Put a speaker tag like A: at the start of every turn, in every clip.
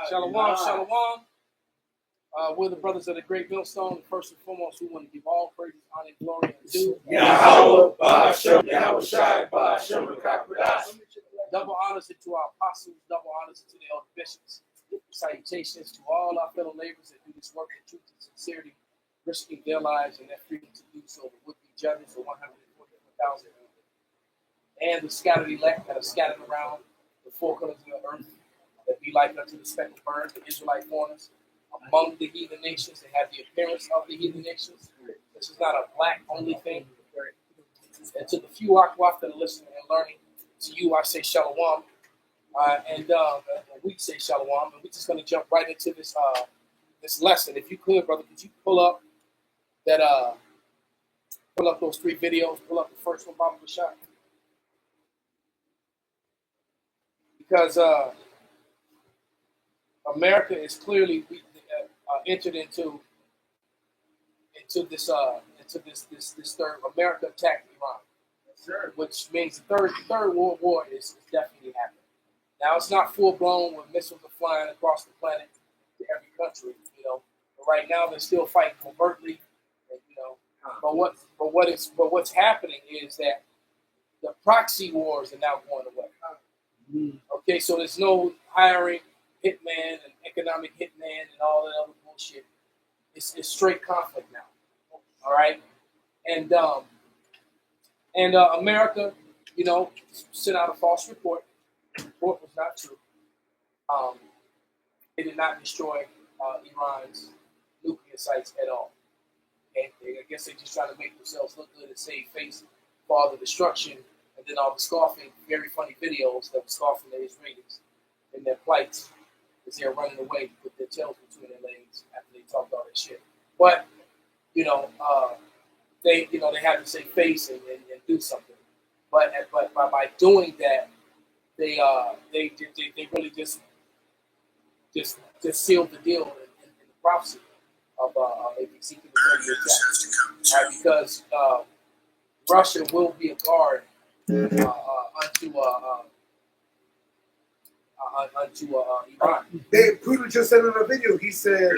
A: Shalom, shalom. We're the brothers of the Great Millstone. First and foremost, we want to give all praises, honor, and glory unto
B: Yahweh, Ba'ashem, Yahweh Shai, Ba'ashem, Rakakwadash.
A: double honors to our apostles, double honors to the elder bishops. Salutations to all our fellow laborers that do this work in truth and sincerity, risking their lives and their freedom to do so. The would-be judges, the 144,000, and the scattered elect that are scattered around the four corners of the earth, that be like unto the speckled bird, the Israelite foreigners, among the heathen nations, that have the appearance of the heathen nations. This is not a black-only thing. And to the few Akwaf that are listening and learning, to you I say shalom. And we say shalom, and we're just going to jump right into this this lesson. If you could, brother, could you pull up those 3 videos? Pull up the first one, Baba Bashar. Because America is clearly entered into this third. America attacked Iran, which means the third World War is definitely happening. Now it's not full blown with missiles are flying across the planet to every country, But right now they're still fighting covertly, But what's happening is that the proxy wars are now going away. Okay, so there's no hiring hitman and economic hitman and all that other bullshit. It's straight conflict now. All right, and America, sent out a false report. The report was not true. They did not destroy Iran's nuclear sites at all. Okay, I guess they're just trying to make themselves look good and save face for all the destruction, and then all the scoffing, very funny videos that were scoffing the Israelis in their plights as they're running away with their tails between their legs after they talked all that shit. But they had to save face and do something. But by doing that, they really just sealed the deal in the prophecy of Ezekiel 30 attack. Right, because Russia will be a guard unto Iran.
C: Putin just said in a video, he said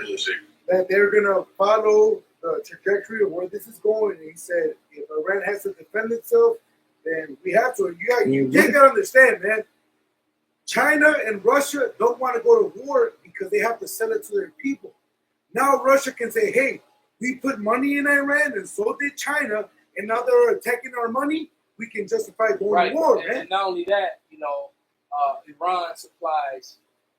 C: that they're gonna follow the trajectory of where this is going. And he said if Iran has to defend itself, then we have to. You gotta understand, man. China and Russia don't want to go to war because they have to sell it to their people. Now Russia can say, hey, we put money in Iran and so did China, and now they're attacking our money. We can justify going to war, man.
A: And not only that, Iran supplies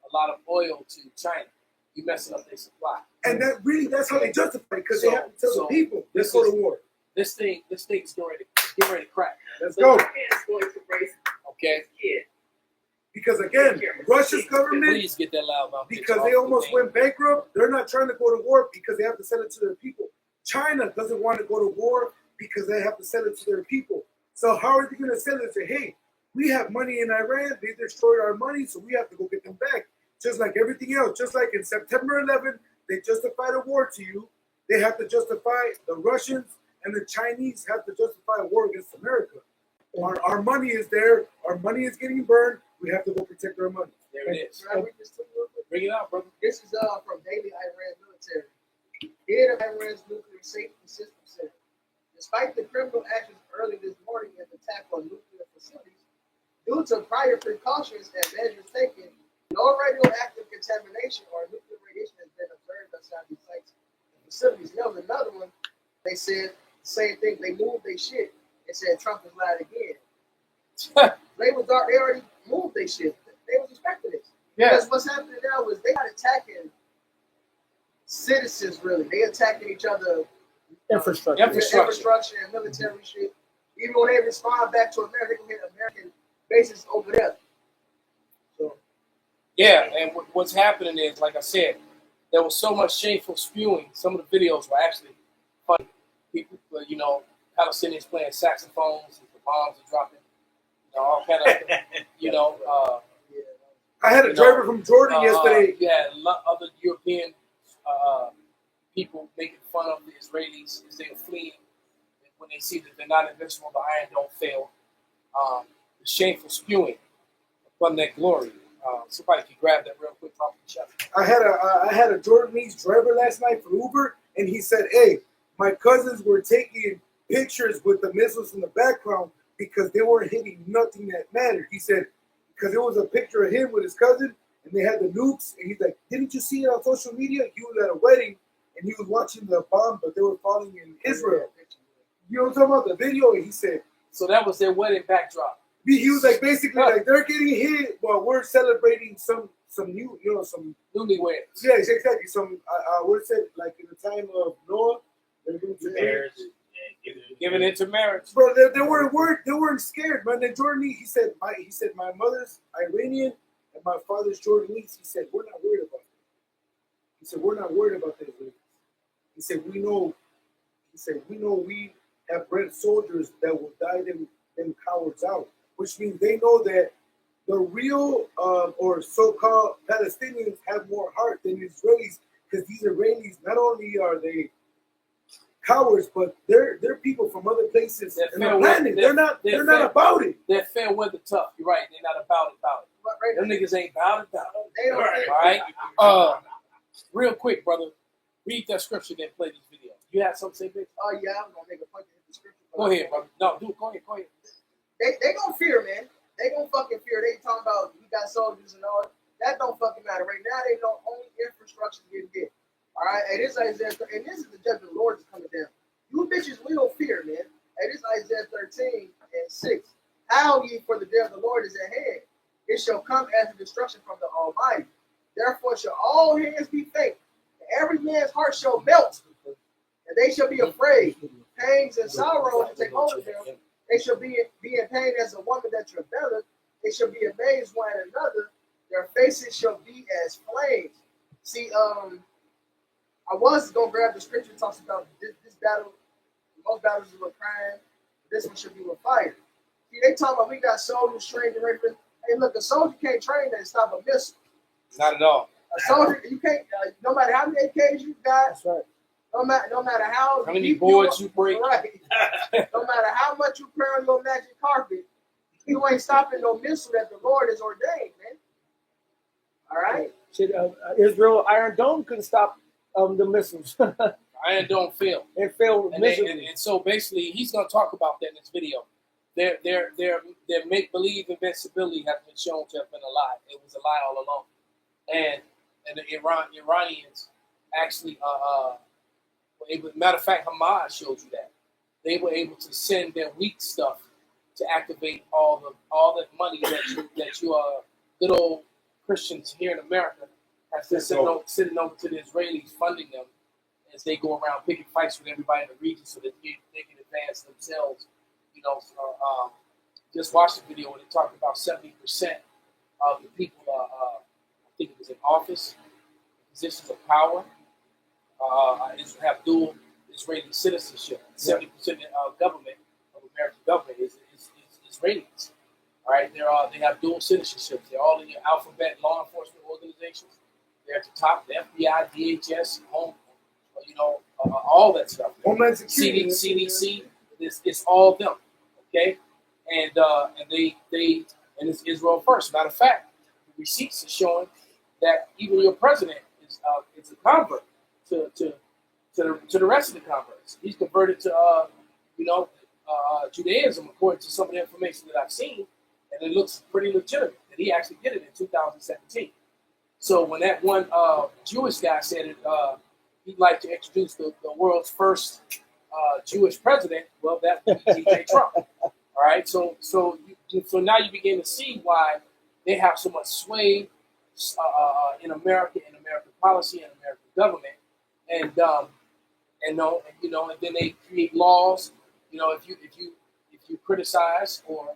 A: a lot of oil to China. You messing up their supply.
C: And that's how they justify it, because they have to tell the people, let's go to war.
A: This thing's getting ready to crack.
C: Let's go.
A: Okay.
C: Because again, Russia's government,
A: please get that loud mouth,
C: because they almost went bankrupt, they're not trying to go to war because they have to sell it to their people. China doesn't want to go to war because they have to sell it to their people. So how are they going to sell it? Say, hey, we have money in Iran, they destroyed our money, so we have to go get them back. Just like everything else, just like in September 11th, they justified a war to you. They have to justify, the Russians and the Chinese have to justify a war against America. Our money is there, our money is getting burned, we have to go protect our money.
A: There it is. Bring it out, brother.
D: This is from Daily Iran Military. Head of Iran's Nuclear Safety System Center. Despite the criminal actions early this morning in the attack on nuclear facilities, due to prior precautions and measures taken, no radioactive contamination or nuclear radiation has been observed outside these sites and facilities. Another one, they said the same thing. They moved their shit and said Trump has lied again. They already moved their shit. They was expecting this.
A: Yeah.
D: Because what's happening now is they not attacking citizens, really. They attacking each other.
A: Infrastructure
D: And military shit. Even when they respond back to America, they can hit American bases over there. So.
A: Yeah, and what's happening is, like I said, there was so much shameful spewing. Some of the videos were actually funny. People, Palestinians playing saxophones, and the bombs are dropping. All kind of,
C: I had a driver from Jordan yesterday.
A: Other European people making fun of the Israelis as they're fleeing. When they see that they're not invincible, the iron don't fail. the shameful spewing upon that glory. Somebody can grab that real quick off the shelf.
C: I had a Jordanese driver last night for Uber, and he said, "Hey, my cousins were taking pictures with the missiles in the background because they weren't hitting nothing that mattered." He said, because it was a picture of him with his cousin, and they had the nukes, and he's like, "Didn't you see it on social media? He was at a wedding, and he was watching the bomb, but they were falling in Israel." You know what I'm talking about? The video, and he said,
A: So that was their wedding backdrop.
C: he was like, basically, like, they're getting hit while we're celebrating some new, some
A: Newlyweds.
C: yeah, exactly. Some what is it, like in the time of Noah, they're going to
B: Marriage.
A: Giving into marriage.
C: bro. They weren't scared, man. The Jordanese, he said my mother's Iranian and my father's Jordanese. He said we're not worried about it. He said we're not worried about this. He said we know. He said we have bred soldiers that will die them cowards out, which means they know that the real or so-called Palestinians have more heart than Israelis, because these Israelis, not only are they cowards, but they're people from other places in the planet. They're not about it.
A: They're fair weather tough. You're right. They're not about it.
D: But right
A: Them niggas ain't about it.
D: they don't
A: All right. Real quick, brother. Read that scripture, then play this video. You have something to say, bitch?
D: Oh yeah, I'm gonna make a point in the scripture.
A: Go ahead, brother. No, do it. Go ahead.
D: They gonna fear, man. They gonna fucking fear. They talking about we got soldiers and all. That don't fucking matter. Right now, they know only infrastructure getting hit. All right, and this Isaiah, and this is the judgment of the Lord is coming down. You bitches will fear, man. And this Isaiah 13:6. How ye, for the day of the Lord is at hand. It shall come as a destruction from the Almighty. Therefore shall all hands be faint, and every man's heart shall melt, and they shall be afraid. Pangs and sorrows shall take hold of them. They shall be in pain as a woman that travaileth. They shall be amazed one at another. Their faces shall be as flames. See, I was gonna grab the scripture that talks about this battle. Most battles is with crying. This one should be with fire. See, they talking about we got soldiers trained and ready. Hey, look, a soldier can't train that to stop a missile.
A: Not at all.
D: A soldier, you can't. No matter how many AKs you got,
C: That's right.
D: no matter how
A: many
D: deep
A: boards you break.
D: right? No matter how much you pray on your magic carpet, you ain't stopping no missile that the Lord has ordained, man. All right.
E: Shit, Israel Iron Dome couldn't stop the missiles.
A: Iron Dome failed.
E: It failed
A: And,
E: miserably.
A: and so basically, he's going to talk about that in this video. Their make-believe invincibility has been shown to have been a lie. It was a lie all along. And the Iranians actually were able. Matter of fact, Hamas showed you that they were able to send their weak stuff to activate all the money that you good old Christians here in America has been sitting over to the Israelis, funding them as they go around picking fights with everybody in the region so that they can advance themselves. You know, just watch the video where they talked about 70% of the people, I think it was in office, positions of power, have dual Israeli citizenship. 70% of government, of American government, is Israelis. All right, they have dual citizenships. They're all in your alphabet law enforcement organizations. They're at the top, the FBI, DHS, home, all that stuff.
C: Homeland Security,
A: CDC. It's all them. Okay, and it's Israel first. Matter of fact, the receipts are showing that even your president is a convert to the rest of the converts. He's converted to Judaism according to some of the information that I've seen, and it looks pretty legitimate that he actually did it in 2017. So when that one Jewish guy said it, he'd like to introduce the world's first Jewish president. Well, that would be T.J. Trump. All right, so now you begin to see why they have so much sway in America, in American policy, and American government, and then they create laws. If you criticize or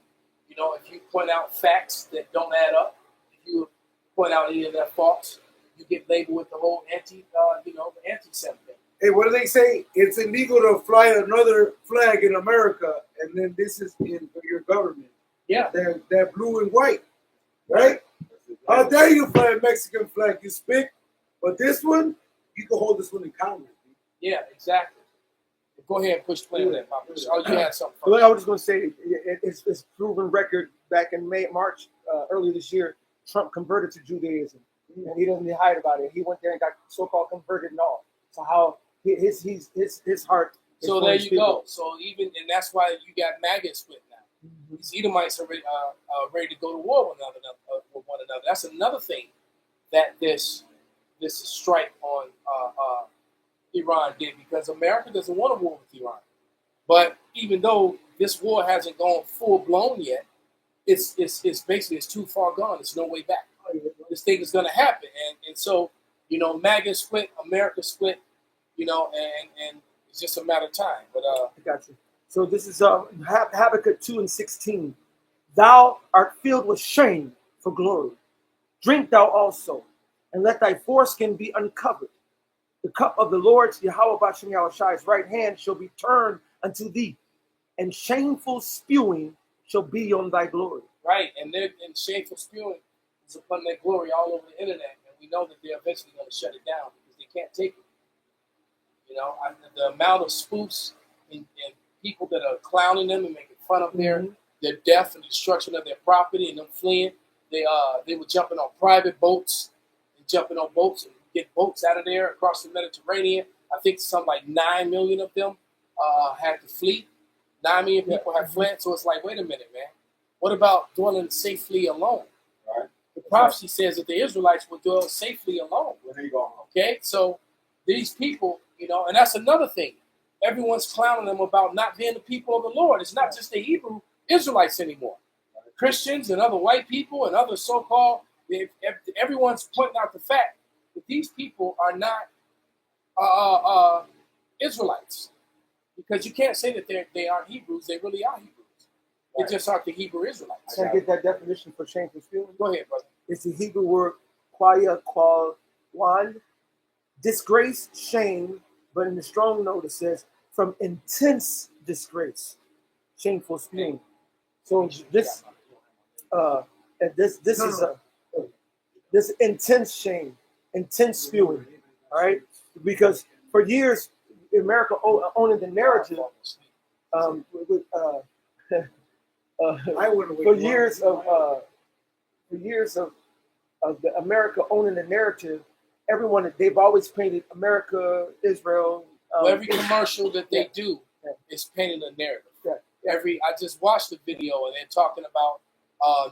A: if you point out facts that don't add up, if you point out any of their faults, you get labeled with the whole anti-Semitic thing.
C: Hey, what do they say? It's illegal to fly another flag in America, and then this is in your government.
A: Yeah.
C: They're blue and white, right? How dare you fly a Mexican flag, you spick? But this one, you can hold this one in Congress.
A: Yeah, exactly. Go ahead and push play on that, Papa. Oh, you had something.
E: Well, I was just going to say, it's proven record back in March, earlier this year, Trump converted to Judaism, and he doesn't hide about it. He went there and got so-called converted and all. So how his heart. Is
A: So
E: for
A: there
E: his
A: you
E: people.
A: go. So even and that's why you got MAGA split now. These Edomites are ready to go to war with one another. That's another thing that this strike on Iran did, because America doesn't want a war with Iran. But even though this war hasn't gone full blown yet, it's basically too far gone. There's no way back. This thing is going to happen, and so MAGA split, America split, and it's just a matter of time. But
E: I got you. So this is Habakkuk 2:16. Thou art filled with shame for glory. Drink thou also, and let thy foreskin be uncovered. The cup of the Lord's Yahweh Bashem Yahushai's right hand shall be turned unto thee, and shameful spewing shall be on thy glory.
A: right, and shameful spewing is upon their glory all over the internet, and we know that they're eventually going to shut it down because they can't take it. The amount of spoofs and people that are clowning them and making fun of their death and destruction of their property and them fleeing. They were jumping on private boats and jumping on boats and get boats out of there across the Mediterranean. I think something like 9 million of them had to flee. 9 million people have fled. So it's like, wait a minute, man. What about dwelling safely alone?
B: Right.
A: The prophecy says that the Israelites will dwell safely alone.
B: When they go home.
A: Okay, so these people, and that's another thing. Everyone's clowning them about not being the people of the Lord. It's not just the Hebrew Israelites anymore. Christians and other white people and other so-called, everyone's pointing out the fact that these people are not Israelites, because you can't say that they aren't Hebrews. They really are Hebrews. They just aren't the Hebrew Israelites.
E: Can I get that definition for shameful spewing?
A: Go ahead, brother.
E: It's the Hebrew word quaya qual, disgrace, shame, but in the strong note it says from intense disgrace, shameful spewing. So this this intense shame, intense spewing, all right? Because for years, America owning the narrative, for years of the America owning the narrative, they've always painted America, Israel.
A: Every commercial that they do is painting a narrative. I just watched the video and they're talking about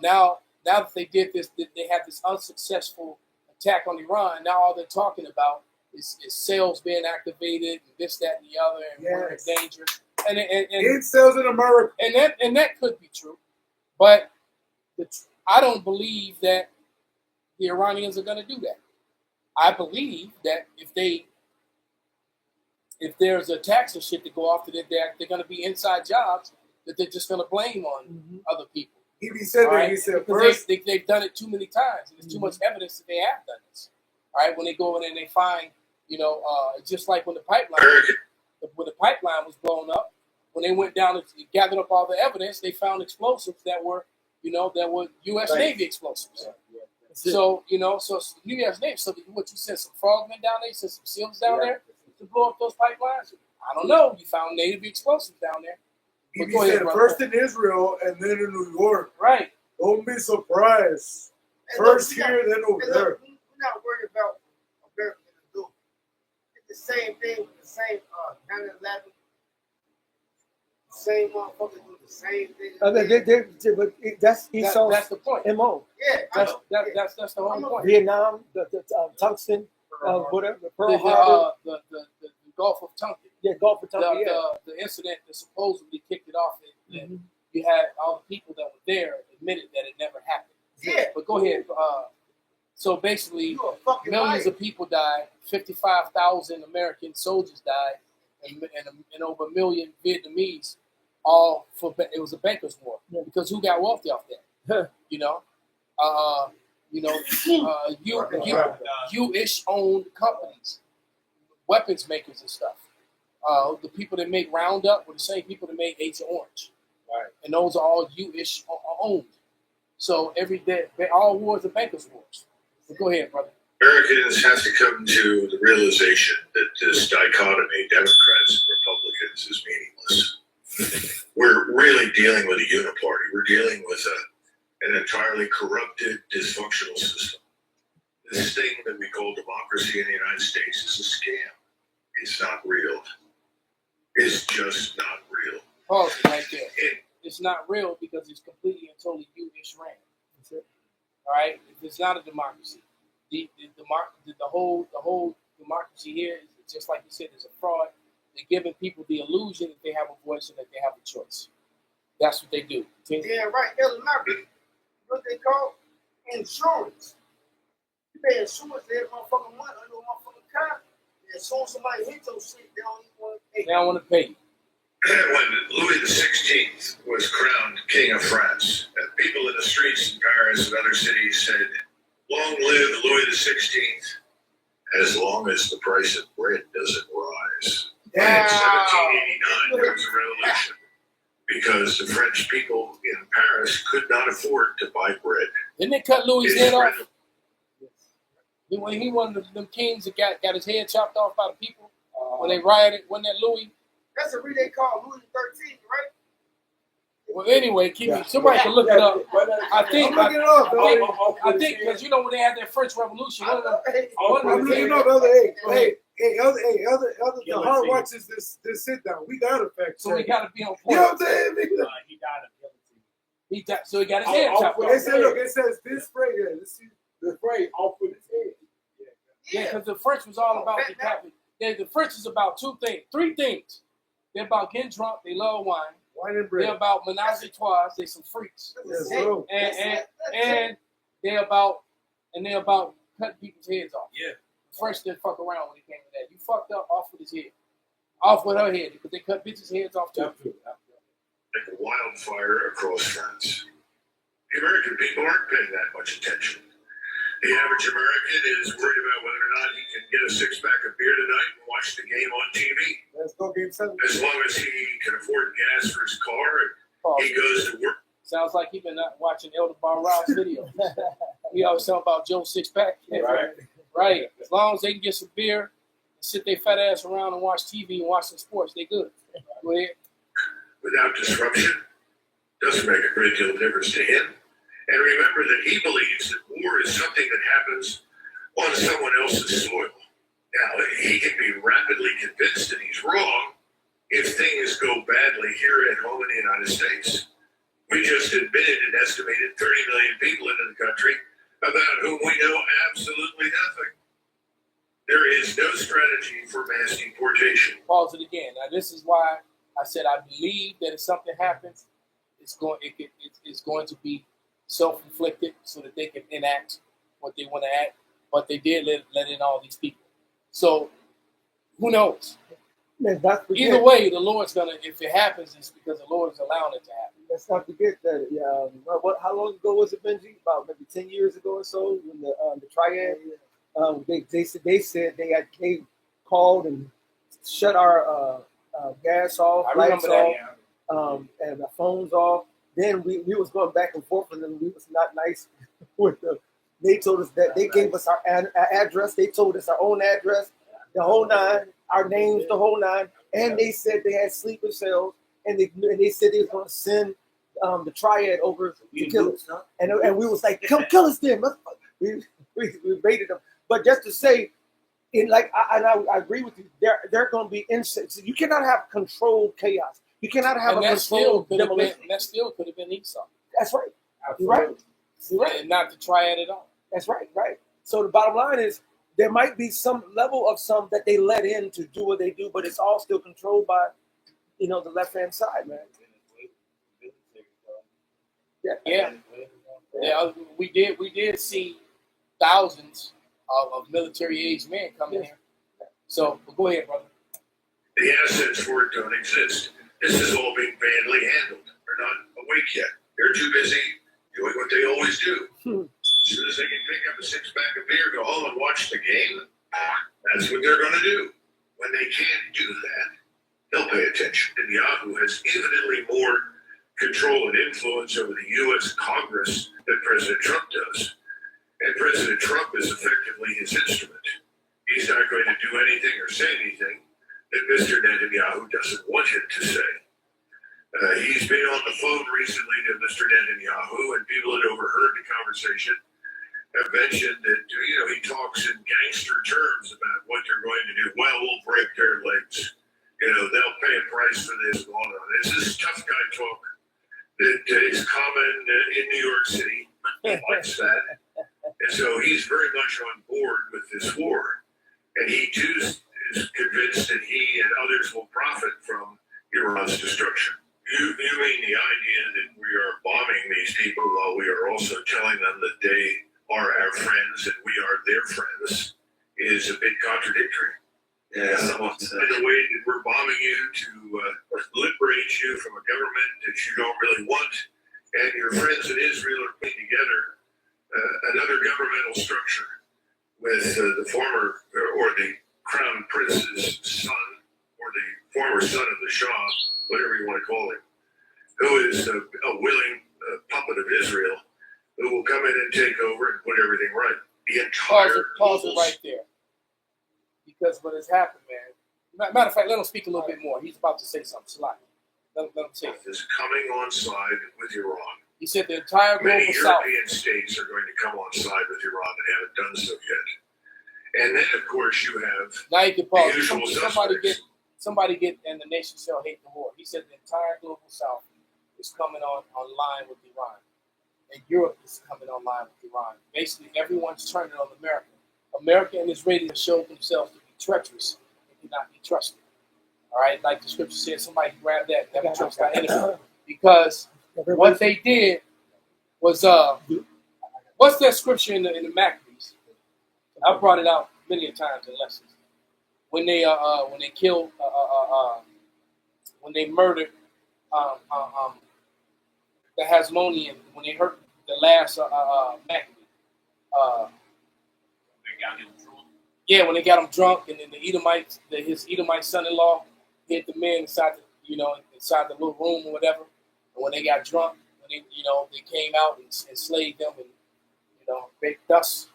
A: now that they did this, they had this unsuccessful attack on Iran. Now all they're talking about is sales being activated, and this, that, and the other, and we're in danger. And
C: it sells in America,
A: and that could be true, but I don't believe that the Iranians are going to do that. I believe that if there's a tax and shit to go off, that they're going to be inside jobs that they're just going to blame on other people.
C: He said that.
A: Right?
C: He said
A: because
C: first
A: they've done it too many times. And there's too much evidence that they have done this. All right, when they go in and they find, just like when the pipeline was blown up, when they went down and gathered up all the evidence, they found explosives that were U.S. Navy explosives. So so it's the U.S. Navy. So what you sent some frogmen down there, you sent some SEALs down there to blow up those pipelines? I don't know. You found Navy explosives down there.
C: he said first in Israel and then in New York.
A: Right.
C: Don't be surprised. First here, then over there.
D: We're not worried about America to do. It's the same thing with the same 9/11. Same motherfuckers do the same thing.
E: But that's Esau's
A: that's the point.
E: MO.
D: Yeah,
A: That's the whole point.
E: Vietnam, the tungsten, whatever, Pearl Harbor,
A: The Gulf of Tonkin.
E: yeah, Gulf of Tonkin,
A: The incident that supposedly kicked it off, and you had all the people that were there admitted that it never happened.
D: Yeah.
A: But go ahead. So basically,
D: you a fucking
A: millions
D: liar.
A: of people died. 55,000 American soldiers died, and over 1 million Vietnamese. All for it was a bankers' war because who got wealthy off that? You-ish owned companies, weapons makers and stuff. The people that make Roundup were the same people that made Agent Orange,
B: Right.
A: and those are all you-ish owned. So every day, all wars are bankers' wars. So go ahead, brother.
F: Americans have to come to the realization that this dichotomy, Democrats and Republicans, is meaningless. We're really dealing with a uniparty. We're dealing with an entirely corrupted, dysfunctional system. This thing that we call democracy in the United States is a scam. It's not real. It's just not real.
A: Pause it right there. It's not real because it's completely and totally U.S. ran.
E: That's it.
A: All right, it's not a democracy. The whole democracy here is just like you said, is a fraud. They're giving people the illusion that they have a voice and that they have a choice. That's what they do.
D: Yeah, right. Elder Murphy, what they call insurance. You pay insurance for every motherfucking month under a motherfucking car. And as soon as somebody hits your shit, they don't even want to pay.
A: They don't want to pay you.
F: When Louis XVI was crowned King of France, and people in the streets in Paris and other cities said, "Long live Louis XVI," as long as the price of bread doesn't rise. In 1789, there was a revolution because the French people in Paris could not afford to buy bread.
A: Didn't they cut Louis'
F: It's
A: head off?
F: bread-
A: When he one of them kings that got his head chopped off by the people when they rioted, wasn't that Louis?
D: That's a reason they call Louis XIII, right?
A: Well, anyway, somebody can look it up. I think,
C: I'm looking it up.
A: I think, because you know when they had that French Revolution, one of them,
C: I'm looking it up, Elder. Elder, the heart watches this sit down. We got to fact
A: so we
C: check.
A: got to be on
C: You know
A: point.
C: what I'm saying?
B: He died of guillotine.
A: So he got his head chopped
C: They
A: off.
C: said, look, it says this phrase. Yeah, let's see.
B: The spray off with his head.
A: Yeah, because the French was all about the French is about three things. They're about getting drunk. They love wine.
C: Wine and
A: They're
C: bread.
A: about menage a trois. They some freaks.
C: Yes, bro.
A: And they're about cutting people's heads off.
B: Yeah.
A: The French didn't fuck around when it came to that. You fucked up off with his head. Off with her head because they cut bitches' heads off too.
F: like a wildfire across France. The American people aren't paying that much attention. The average American is worried about whether or not he can get a six-pack of beer tonight and watch the game on TV.
C: Let's go game 7.
F: As long as he can afford gas for his car
A: Oh,
F: and he goes to work.
A: sounds like you've been watching Elder Bar Rouse video. He always talking about Joe Six Pack. Right. As long as they can get some beer and sit their fat ass around and watch TV and watch some sports, they good. Go ahead.
F: Without disruption, doesn't make a great deal of difference to him. And remember that he believes that war is something that happens on someone else's soil. Now, he can be rapidly convinced that he's wrong if things go badly here at home in the United States. We just admitted an estimated 30 million people into the country about whom we know absolutely nothing. There is no strategy for mass deportation.
A: Pause it again. Now, this is why I said I believe that if something happens, it's going to be self-inflicted so that they can enact what they want to act. But they did let in all these people. So who knows? Either way, the Lord's gonna. If it happens, it's because the Lord is allowing it to happen.
E: Let's not forget that. How long ago was it, Benji? About maybe 10 years ago or so, when the triad. They said they called and shut our gas off,
A: I
E: lights
A: remember that.
E: off, and the phones off. Then we was going back and forth, and then we was not nice with the. They told us that they gave us our address. They told us our own address, the whole nine, our names, the whole nine, and they said they had sleeper cells, and they said they was going to send the triad over to kill us. And we was like, come kill us then. We raided them. But just to say, I agree with you. They're going to be insects. You cannot have controlled chaos. You cannot have
A: And
E: a
A: that still
E: controlled
A: could have been.
E: demolition.
A: That still could have been Esau.
E: That's right. You're right. You're right.
A: And not the triad at all.
E: That's right. Right. So the bottom line is there might be some level of some that they let in to do what they do, but it's all still controlled by, the left-hand side, man.
A: Yeah. We did see thousands of military-aged men coming here. So go ahead, brother.
F: The assets for it don't exist. This is all being badly handled. They're not awake yet. They're too busy doing what they always do. As soon as they can pick up a six-pack of beer, go home and watch the game, that's what they're going to do. When they can't do that, they'll pay attention. Netanyahu has infinitely more control and influence over the U.S. Congress than President Trump does. And President Trump is effectively his instrument. He's not going to do anything or say anything that Mr. Netanyahu doesn't want him to say. He's been on the phone recently to Mr. Netanyahu, and people had conversation have mentioned that, he talks in gangster terms about what they're going to do. Well, we'll break their legs. They'll pay a price for this and all that. This is tough guy talk that is common in New York City. He likes that. And so he's very much on board with this war. And he too is convinced that he and others will profit from Iran's destruction. You mean the idea that we are bombing these people while we are also telling them that they are our friends and we are their friends is a bit contradictory.
G: Yeah,
F: In the way that we're bombing you to liberate you from a government that you don't really want, and your friends in Israel are putting together another governmental structure with the former or the crown prince's son, or the former son of the Shah, whatever you want to call him, who is a willing puppet of Israel, who will come in and take over and put everything right. The entire
A: Pause it right there. Because what has happened, man. Matter of fact, let him speak a little bit more. He's about to say something. Salak. Let him say it.
F: is coming on side with Iran.
A: He said the entire
F: Many
A: global south.
F: European states are going to come on side with Iran and haven't done so yet. And then, of course, you have
A: Now you can pause.
F: the usual
A: Somebody get, and the nation shall hate the war. He said the entire global south is coming on line with Iran. And Europe is coming online with Iran. Basically, everyone's turning on America. America and Israel have showed themselves to be treacherous and cannot be trusted. All right, like the scripture says, somebody grab that. Never trust our enemy. Because what they did was, what's that scripture in the Maccabees? I brought it out many a times in lessons. When they killed, when they murdered the Hasmonean, when they hurt the last Maccabee. Yeah, when they got him drunk, and then the Edomites, his Edomite son-in-law, hit the men inside the little room or whatever. And when they got drunk, they came out and enslaved them, and baked dust.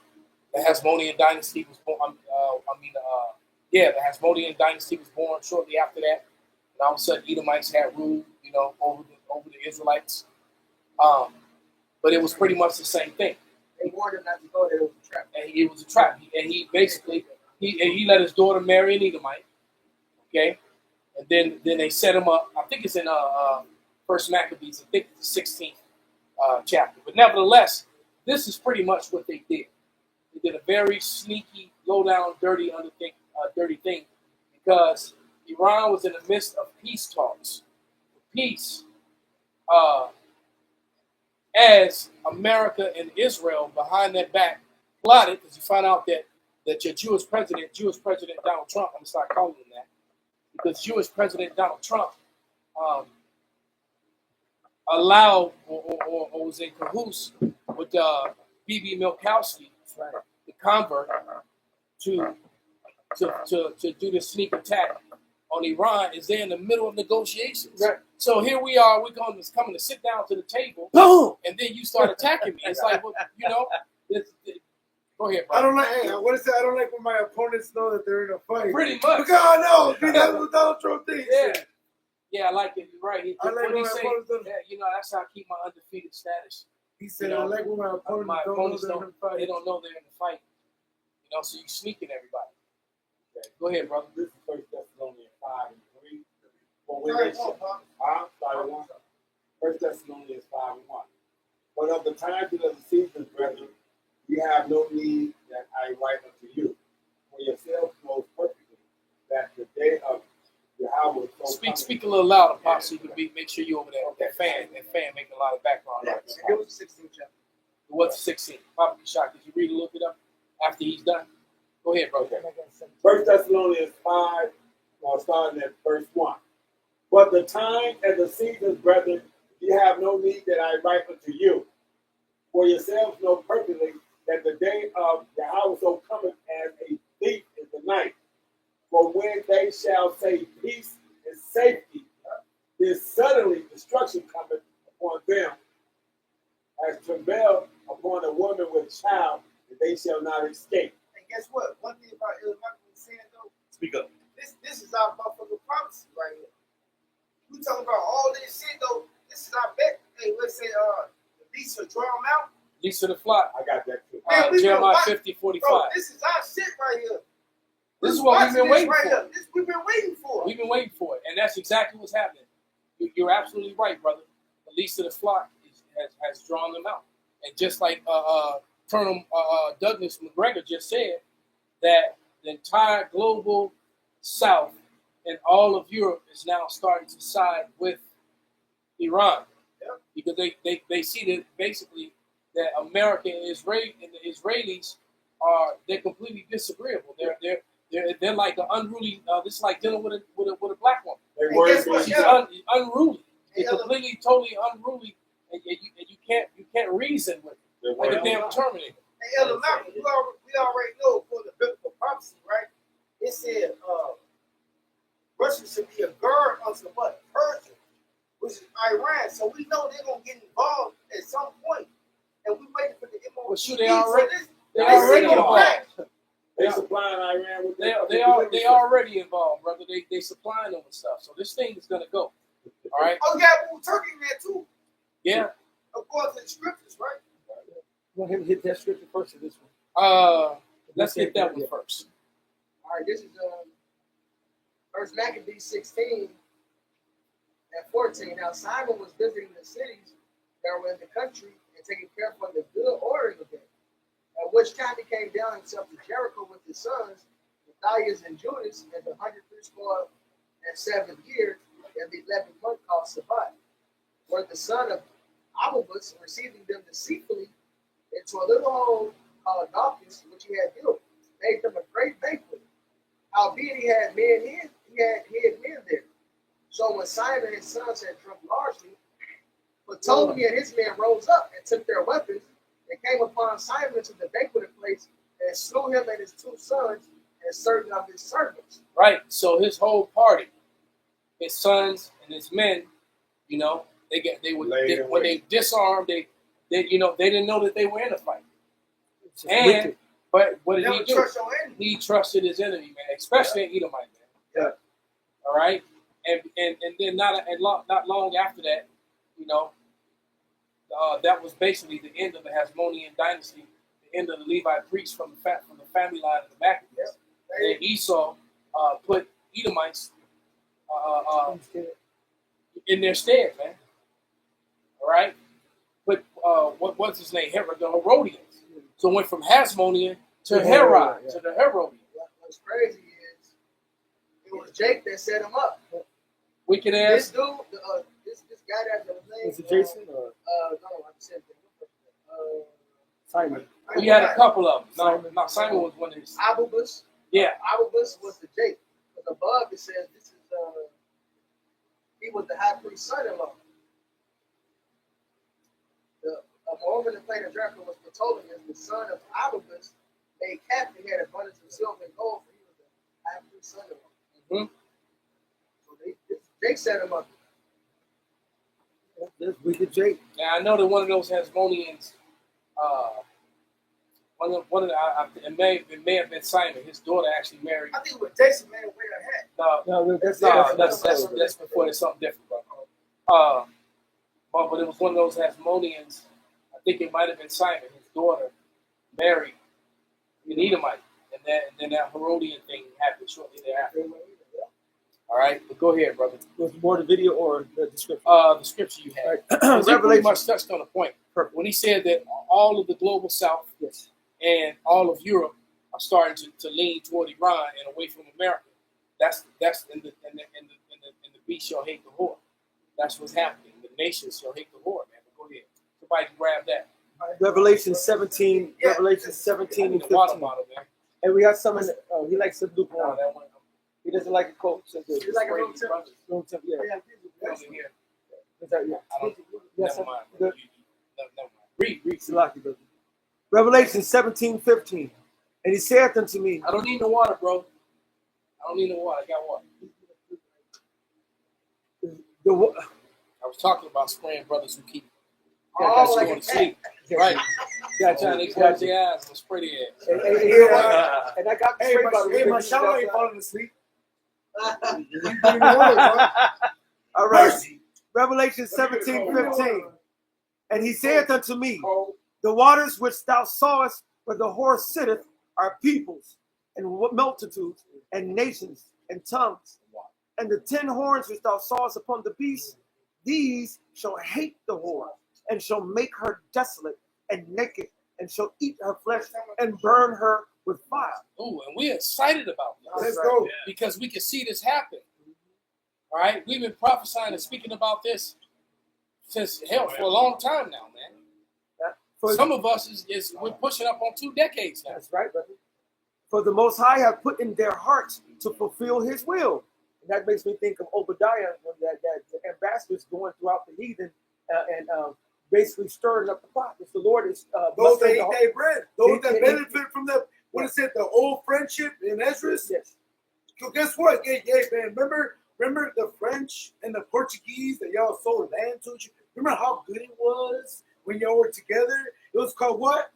A: The Hasmonean dynasty was born. The Hasmonean dynasty was born shortly after that. And all of a sudden, Edomites had rule, over the Israelites. But it was pretty much the same thing.
D: They warned him not to go there. It was a trap.
A: And it was a trap. And he basically he let his daughter marry an Edomite. Okay, and then they set him up. I think it's in First Maccabees. I think it's the 16th chapter. But nevertheless, this is pretty much what they did. They did a very sneaky, low down, dirty thing, because Iran was in the midst of peace talks. Peace. As America and Israel behind their back plotted, because you find out that your Jewish President Donald Trump, I'm going to start calling him that, because Jewish President Donald Trump allowed or was in cahoots with B.B. Milkowski, the convert, to do this sneak attack on Iran. Is they're in the middle of negotiations. Right. So here we are. We're coming to sit down to the table, and then you start attacking me. It's like, well, go ahead, bro.
C: I don't like. Hey, I want to say I don't like when my opponents know that they're in a fight.
A: Pretty much.
C: God no, that's what Donald Trump thinks.
A: Yeah, I like it. You're right.
C: I like when my opponents don't.
A: That's how I keep my undefeated status.
C: He said, I like when my opponents don't know they're in a fight.
A: They don't know they're in a fight. So you're sneaking everybody. Okay. Go ahead, brother.
B: This is 1 Thessalonians 5:3. For when they shall, 1 Thessalonians 5:1. But of the times and of the seasons, brethren, ye have no need that I write unto you. For yourselves knows perfectly that the day of Yahweh is so
A: Speak a little louder, Pop, so you can make sure you're over there. That fan making a lot of background noise.
D: It was the 16th chapter.
A: What's 16? Papa Kishak, did you read a little bit up after he's done? Go ahead, bro.
B: 1 Thessalonians 5, starting at verse 1. But the time and the seasons, brethren, ye have no need that I write unto you. For yourselves know perfectly that the day of Yahweh so cometh as a thief in the night. For when they shall say peace and safety, then suddenly destruction cometh upon them, as travail upon a woman with child, and they shall not escape.
D: And guess what? One thing about Illinois saying though,
G: Speak up.
D: this is our motherfucking prophecy right here. We talking about all this shit though. This is our bet. Hey, let's say the beast will draw them out.
A: Least of the flock.
B: I got that too.
D: Man, we been
A: Jeremiah
D: watching-
A: 50:45.
D: Bro, this is our shit right here.
A: This is what we've been waiting for.
D: This we've been waiting for.
A: We've been waiting for it, and that's exactly what's happening. You're absolutely right, brother. The least of the flock has drawn them out, and just like Colonel Douglas McGregor just said, that the entire global South and all of Europe is now starting to side with Iran, because they see that basically that America and the Israelis they're completely disagreeable. They're like an unruly. This is like dealing with a black woman.
B: They
D: Hey,
B: worry
D: guess what?
B: me.
A: She's
D: Yeah.
A: unruly.
D: Hey,
A: They're completely, totally unruly, and you can't reason with it
B: They
A: like a
B: worry
A: damn
B: me.
A: Terminator.
D: Hey, Elder Malcolm, we already know for the biblical prophecy, right? It said Russia should be a guard unto what? Persia, which is Iran. So we know they're gonna get involved at some point, and we waiting for the MOE.
A: Well, shoot, they already
D: They
A: already
D: single
A: involved.
D: back.
B: They supplying Iran with
A: They already involved, brother. They supplying them with stuff. So this thing is gonna go. All right.
D: Oh, yeah, but Turkey in there too,
A: Yeah.
D: according to the scriptures, right?
E: You want him to hit that scripture first or this one?
A: Let's get that one first.
D: All right, this is First Maccabees 16 and 14. Now Simon was visiting the cities that were in the country and taking care for the good ordering of them. At which time he came down himself to Jericho with his sons, Matthias and Judas, in the 107th year, and the 11th month called Sabbath, where the son of Abubus, receiving them deceitfully into a little hole called Daucus, which he had built, made them a great banquet. Howbeit he had men there. So when Simon and his sons had drunk largely, Ptolemy and his men rose up and took their weapons and came upon Simon into the banqueting place and slew him and his 2 sons and certain of his servants.
A: Right. So his whole party, his sons and his men, when they disarmed, they didn't know that they were in a fight.
E: It's just
A: And
E: wicked.
A: but what did
D: Never
A: he do?
D: trust your enemy.
A: He trusted his enemy, man, especially an Edomite, man.
E: Yeah.
A: All right. And then not long after that, that was basically the end of the Hasmonean dynasty, the end of the Levite priests from the family line of the Maccabees. And then Esau put Edomites in their stead, man. All right. But what's his name? The Herodians. So it went from Hasmonean to Herod, to the Herodians.
D: What's crazy is it was Jake that set him up.
A: Wicked
D: This
A: ass.
D: dude, this guy that was named.
E: Was it Jason or
D: No, I said
E: Simon?
A: We had a couple of them. No, Simon was one of his.
D: Abubus.
A: Yeah.
D: Abubus was the Jake. But above it says this is he was the high priest's son-in-law. The Moreover, the plain of Jericho was Ptolemy, the son of Abubus, made captain. He had abundance of silver and gold, for he was the high priest's son-in-law.
A: Mhm.
D: So Jake set him up.
E: That's wicked Jake.
A: Now I know that one of those Hasmoneans, it may have been Simon. His daughter actually married.
D: I think it was Jason made him wear a hat.
E: No,
A: That's before there's something different, bro. But it was one of those Hasmoneans. I think it might have been Simon. His daughter married an Edomite, and then that Herodian thing happened shortly thereafter. All right, but go ahead, brother.
E: Was more the video or the description?
A: The scripture you had. He pretty
E: Revelation.
A: much touched on the point when he said that all of the global South
E: Yes.
A: and all of Europe are starting to lean toward Iran and away from America. That's in the beast shall hate the whore. That's what's happening. The nations shall hate the whore, man. But go ahead. Somebody grab that.
E: Revelation 17. Revelation 17 and
A: The water
E: 15.
A: bottle, man.
E: And we got some in the, he likes some
A: No,
E: lukewarm.
A: that one.
E: He doesn't like a cold. So good.
D: He's like a room temperature.
E: Room temp, yeah.
A: Over here.
E: Is that, yeah.
A: I don't.
E: Yes,
A: Never mind.
E: good.
A: Never mind. Read.
E: Salaki, brother. Revelation 17:15. And he saith unto me,
A: I don't need no water, bro. I don't need no water. I got water. I was talking about spraying brothers who keep
D: Oh, like
A: going
D: a
A: to sleep. Right. Trying to close their eyes and spray their ass.
E: and I got the
C: Hey,
E: spray
C: my,
E: bottle.
C: hey, my shower ain't falling asleep.
E: All right. Revelation 17:15. And he saith unto me, The waters which thou sawest where the horse sitteth are peoples and multitudes and nations and tongues. And the 10 horns which thou sawest upon the beast, these shall hate the whore, and shall make her desolate and naked, and shall eat her flesh and burn her with fire.
A: Ooh, and we're excited about this
C: Let's go.
A: because we can see this happen. All right, we've been prophesying and speaking about this since hell for a long time now, man.
E: For,
A: Some of us we're pushing up on 2 decades now.
E: that's right, brother. For the Most High have put in their hearts to fulfill His will. And that makes me think of Obadiah when that the ambassadors going throughout the heathen and basically stirring up the pot. It's the Lord is
C: Those that
E: blessing
C: eat
E: the-
C: their bread, those
E: They-
C: that
E: they-
C: benefit from what is it, the old friendship in Esdras?
E: Yes.
C: So guess what? Yeah, man. Remember the French and the Portuguese that y'all sold land to each other? Remember how good it was when y'all were together? It was called what?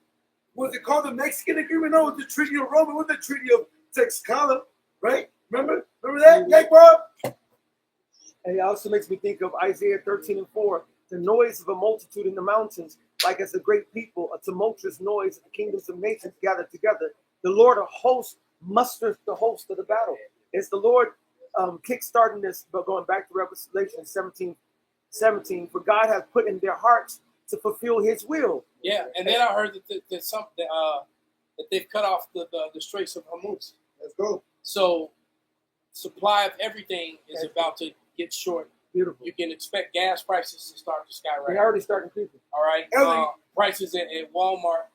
C: Was it called the Mexican Agreement? No, it was the Treaty of Rome. It was the Treaty of Tlaxcala, right? Remember that? Yeah, Bob?
E: And it also makes me think of Isaiah 13:4. The noise of a multitude in the mountains, like as a great people, a tumultuous noise of the kingdoms of nations gathered together. The Lord of hosts musters the host of the battle. It's the Lord kickstarting this, but going back to Revelation 17:17. For God has put in their hearts to fulfill His will.
A: Yeah, and then I heard that that they've cut off the Straits of Hormuz.
C: Let's go.
A: So supply of everything is about to get short.
E: Beautiful.
A: You can expect gas prices to start to skyrocket.
E: They're already starting creeping.
A: All right,
C: Ellie.
A: prices at Walmart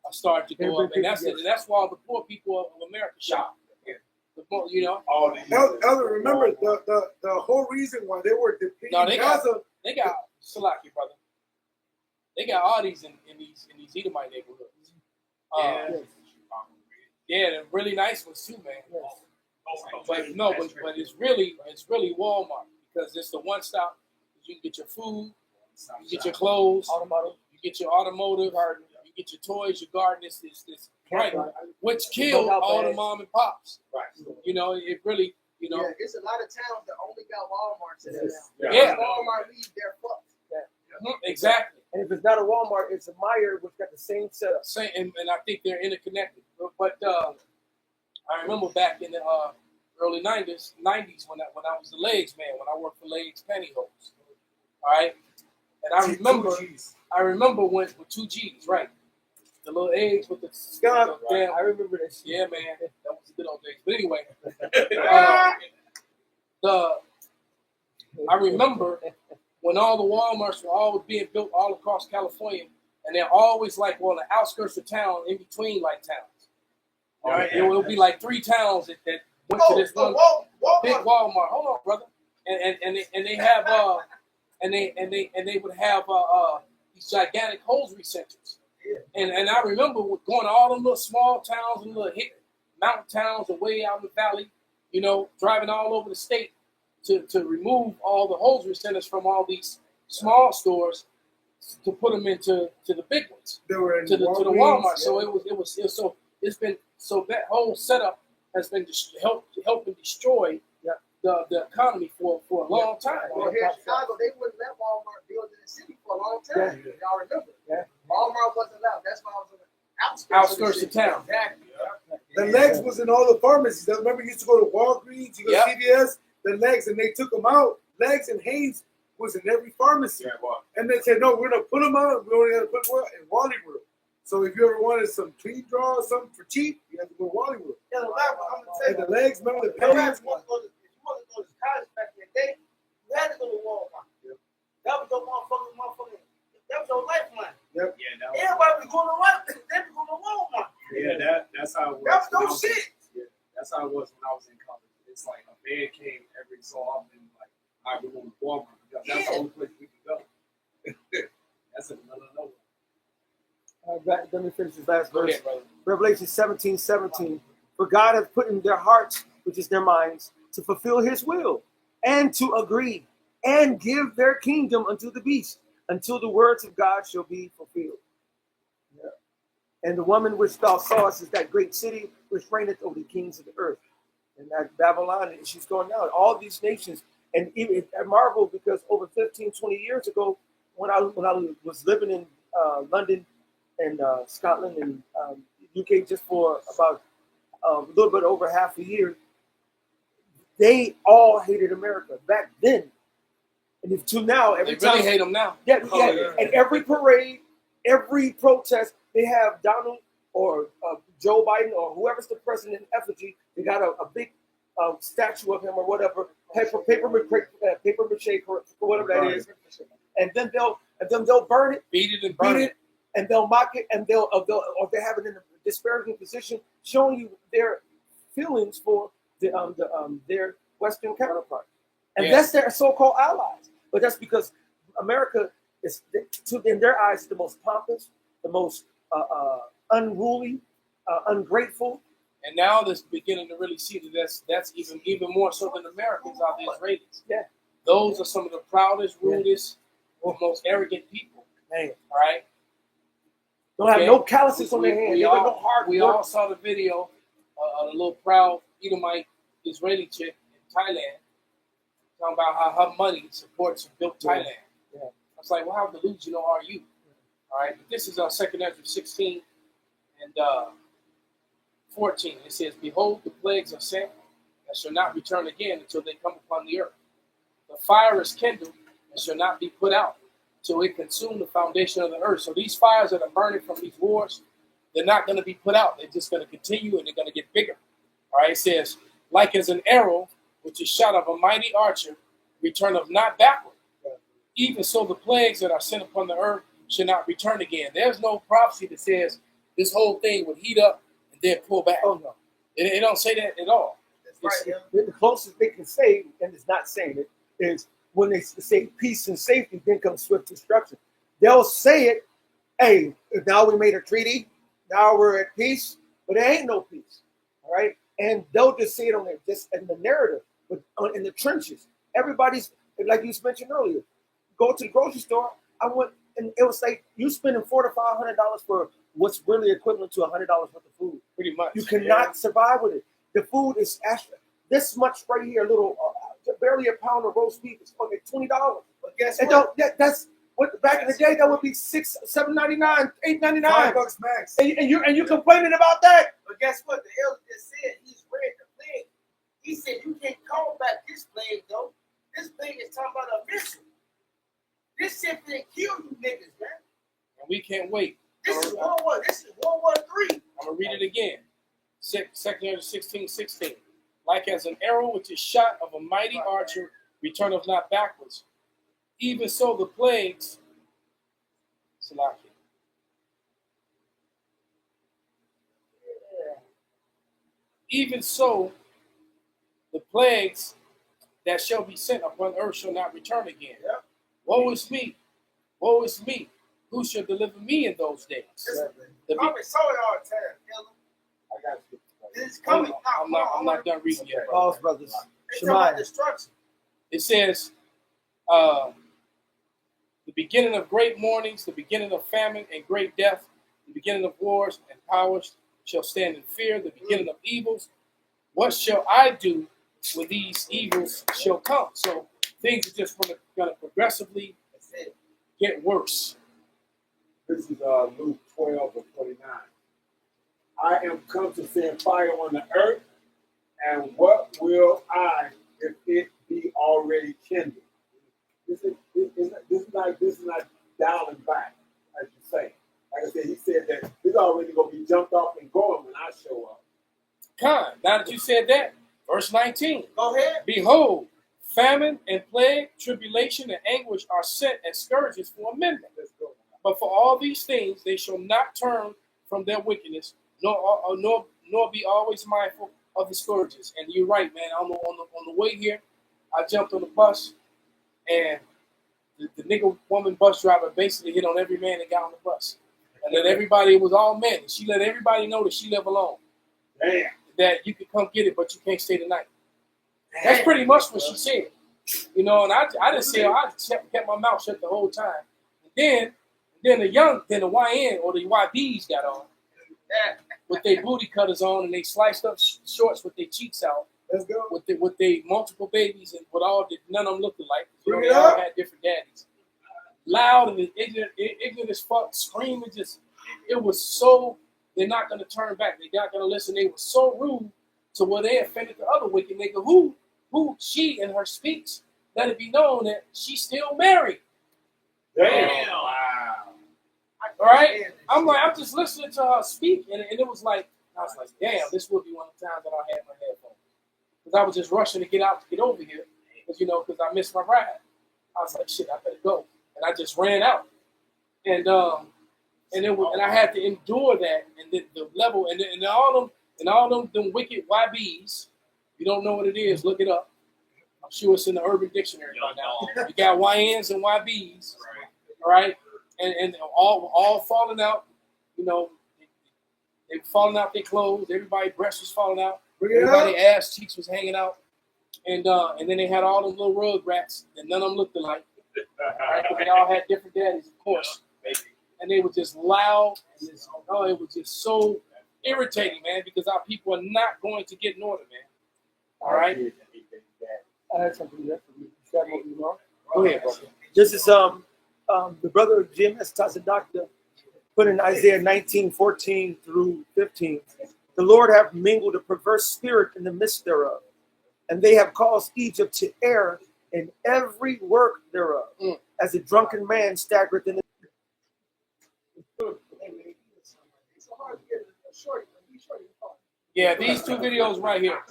A: are starting to go up, and that's why all the poor people of America shop. The more, you know,
B: All these.
C: Elder, remember the whole reason why they were depicting
A: No, they got-
C: Gaza.
A: they got Salaki, brother. They got all these in these Edomite neighborhoods. Yeah, they're really nice ones too, man.
E: Yes.
A: But it's really Walmart because it's the one stop. You can get your food, you get your clothes,
E: Automotive.
A: you get your automotive, you get your toys, your garden. This right, which killed
E: Go out
A: all the
E: bags.
A: mom and pops.
B: Right.
A: You know, it really, you know,
D: Yeah, it's a lot of towns that only got Walmarts in it
E: Yes.
D: now.
A: Yeah.
D: Walmart leaves their fucked.
A: exactly.
E: And if it's not a Walmart, it's a Meijer, which got the same setup.
A: Same, and I think they're interconnected. But I remember back in the early '90s when I was the legs man, when I worked for Legs Pantyhose. All right, and I remember when with 2 G's, right? The little eggs with the
E: Scott,
A: damn.
E: I remember this.
A: Yeah, man, that was the good old days. But anyway, I remember when all the Walmarts were always being built all across California, and they're always like on the outskirts of town, in between like towns. All right, it will be like 3 towns that went to this one big Walmart. Hold on, brother. And they have and they would have these gigantic hosiery centers. And I remember going to all them little small towns and little hick mountain towns away out in the valley, you know, driving all over the state to remove all the hosiery centers from all these small stores to put them into the big ones,
C: They were in
A: to the
C: Walgreens,
A: Walmart.
C: yeah.
A: So it was so it's been so that whole setup has been helping destroy the economy for a long time.
D: Well, here in Chicago, they wouldn't let Walmart build in the city for a long time.
E: Yeah.
D: Y'all remember?
E: Yeah.
D: Walmart wasn't allowed. That's why I was on the
A: Outskirts of town.
D: Exactly.
C: The legs was in all the pharmacies. Remember, you used to go to Walgreens, you go
A: Yep.
C: to CVS, the legs, and they took them out. Legs and Hanes was in every pharmacy.
B: Yeah, boy.
C: And they said, no, we're going to put them out. We only got to put one in Wallywood. So if you ever wanted some clean draw or something for cheap, you have to go to Wallywood.
D: Yeah, the lab, I'm gonna tell
C: And
D: you.
C: the legs, remember the
D: If you
C: pants?
D: want to go to college back in the day, you had to go to Walmart.
C: Yep.
D: That was your motherfucking. That was your lifeline.
C: Yep.
G: Yeah,
D: Everybody was going to Walmart. They was going to Walmart.
G: that's how it was.
D: That was
G: when I
D: no shit.
G: Yeah, that's how it was when I was in college. It's like a man came every so often, like, all right, we're going to Walmart because that's the only place we can go. That's another.
E: Let me finish this last
A: Go
E: verse.
A: ahead, brother.
E: Revelation 17:17. For God hath put in their hearts, which is their minds, to fulfill His will, and to agree, and give their kingdom unto the beast, until the words of God shall be fulfilled. Yeah. And the woman which thou sawest is that great city which reigneth over the kings of the earth. And that Babylon, she's going down. All these nations, and even I marvel because over 15, 20 years ago, when I was living in London, and Scotland and UK just for about a little bit over half a year. They all hated America back then, and until now, every
A: They
E: time
A: really hate them now.
E: yeah,
B: Oh,
E: yeah.
B: yeah.
E: And every parade, every protest, they have Donald or Joe Biden or whoever's the president in effigy. They got a big statue of him or whatever, paper mache, or whatever that is, and then they'll burn it,
A: Beat it and
E: beat
A: burn
E: it, and they'll mock it, and they'll or they have it in a disparaging position, showing you their feelings for their Western counterpart, and
A: Yeah.
E: that's their so-called allies. But that's because America is, in their eyes, the most pompous, the most unruly, ungrateful.
A: And now they're beginning to really see that that's even more so than Americans are the Israelis.
E: Yeah.
A: Those are some of the proudest,
E: Yeah.
A: rudest, most arrogant people.
E: Man,
A: All right.
E: don't have no calluses on their hands.
A: We
E: They got no
A: all,
E: hard
A: we
E: work.
A: all saw the video of a little proud Edomite Israeli chick in Thailand talking about how her money supports and built
E: Yeah.
A: Thailand.
E: Yeah.
A: I was like, well, how delusional are you? All right. But this is our 2 Ezra 16 and 14. It says, behold, the plagues are sent and shall not return again until they come upon the earth. The fire is kindled and shall not be put out till it consume the foundation of the earth. So these fires that are burning from these wars, they're not going to be put out. They're just going to continue and they're going to get bigger. All right, it says, like as an arrow which is shot of a mighty archer, returneth not backward. Even so the plagues that are sent upon the earth shall not return again. There's no prophecy that says this whole thing would heat up and then pull back.
E: Oh no.
A: It don't say that at all.
D: That's right,
A: It's-
D: yeah.
E: The closest they can say, and it's not saying it, is when they say peace and safety, then comes swift destruction. They'll say it, hey, now we made a treaty, now we're at peace, but there ain't no peace. All right? And they'll just say it on the, just in the narrative, but in the trenches. Everybody's, like you mentioned earlier, go to the grocery store. I went, and it was like you spending $400 to $500 for what's really equivalent to $100 worth of food.
A: Pretty much.
E: You cannot survive with it. The food is this much right here, little, barely a pound of roast beef is fucking $20.
D: But guess
E: And
D: what?
E: that's what back in the day that would be $6, $7.99, $8.99.
C: $5 max.
E: And you're complaining about that.
D: But guess what? The elder just said he's read the plague. He said you can't call back this plague though. This plague is talking about a missile. This simply kill you niggas, man.
A: And we can't wait.
D: This is World War. This is World War III.
A: I'm going to read it again. 2 Ezra 16:16. Like as an arrow which is shot of a mighty archer, returneth not backwards. Even so the plagues, Salakia. Even so the plagues that shall be sent upon earth shall not return again.
D: Yep.
A: Woe is me. Woe is me. Who shall deliver me in those days? The be-
D: Coming so hard time, Elder.
B: I got you.
D: This is coming.
A: I'm not done reading yet. bro.
E: Pause, brothers.
D: They talking about
E: Shemaiah.
D: destruction.
A: It says, the beginning of great mournings, the beginning of famine and great death, the beginning of wars and powers shall stand in fear, the beginning of evils. What shall I do when these evils shall come? So things are just going to progressively
D: That's it.
A: get worse.
B: This is Luke 12 and 49. I am come to send fire on the earth, and what will I if it be already kindled? This is not dialing back, as you say. Like I said, he said that it's already going to be jumped off and going when I show up.
A: Con, now that you said that, verse 19.
D: Go ahead.
A: Behold, famine and plague, tribulation and anguish are sent as scourges for a minute.
B: Let's go.
A: But for all these things, they shall not turn from their wickedness, nor be always mindful of the scourges. And you're right, man. On the way here, I jumped on the bus, and the nigga woman bus driver basically hit on every man that got on the bus, and let everybody, it was all men. And she let everybody know that she live alone,
B: Damn.
A: that you can come get it, but you can't stay the night. That's pretty much what she said, you know. And I didn't say, I kept my mouth shut the whole time. And then the YN or the YBs got on with their booty cutters on, and they sliced up shorts with their cheeks out,
C: Let's go.
A: with they multiple babies, and none of them looked alike.
C: Bring
A: They
C: it
A: all
C: up.
A: had different daddies. Loud and ignorant as fuck, screaming, just it was so, they're not going to turn back. They're not going to listen. They were so rude to where they offended the other wicked nigga who she in her speech let it be known that she's still married.
B: Damn.
G: Wow.
A: All right? I'm just listening to her speak, and it was like, I was like, damn, this would be one of the times that I had my headphones. Because I was just rushing to get out to get over here, because I missed my ride. I was like, shit, I better go. And I just ran out. And I had to endure that, and the level, and all them wicked YBs. If you don't know what it is, look it up. I'm sure it's in the Urban Dictionary by now. You got YNs and YBs, all right, and all falling out. They were falling out their clothes. Everybody's breasts was falling out. Everybody's ass cheeks was hanging out, and then they had all them little rug rats that none of them looked alike. Right? They all had different daddies, of course. And they were just loud. And it was just so irritating, man, because our people are not going to get in order, man. All right?
E: I had something there for you.
A: Go ahead, bro.
E: This is the brother of Jim S. Tazadakta put in Isaiah 19:14 through 15. The Lord hath mingled a perverse spirit in the midst thereof, and they have caused Egypt to err in every work thereof, as a drunken man staggereth in his.
A: Yeah, these two videos right here.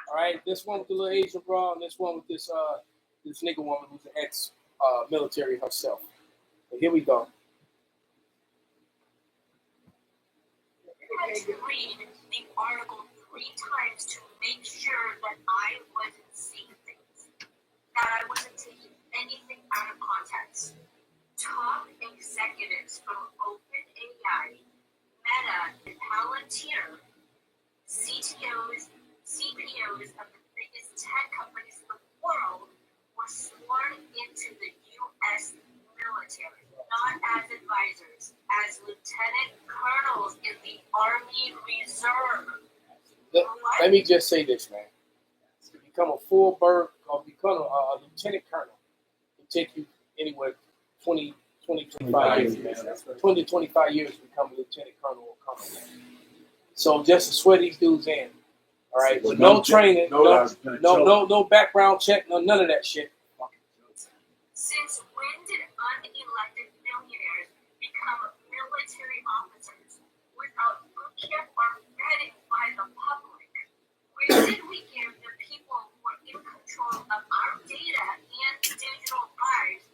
A: All right, this one with the little Asian bra, and this one with this nigga woman who's an ex-military herself. But here we go.
H: I had to read the article 3 times to make sure that I wasn't seeing things, that I wasn't taking anything out of context. Top executives from OpenAI, Meta, and Palantir, CTOs, CPOs of the biggest tech companies in the world were sworn into the U.S. military, not as advisors, as lieutenant colonels in the Army Reserve.
A: Let me just say this, man. To become a full bird or become a lieutenant colonel, it take you anywhere 20, 25 years. 20 to 25 years to become a lieutenant colonel or colonel. So just to swear these dudes in, all right? With no training, no background check, none of that shit.
H: Since when did unelected millionaires become military officers without boot camp or vetting by the public? Where did we give the people who are in control of our data and digital lives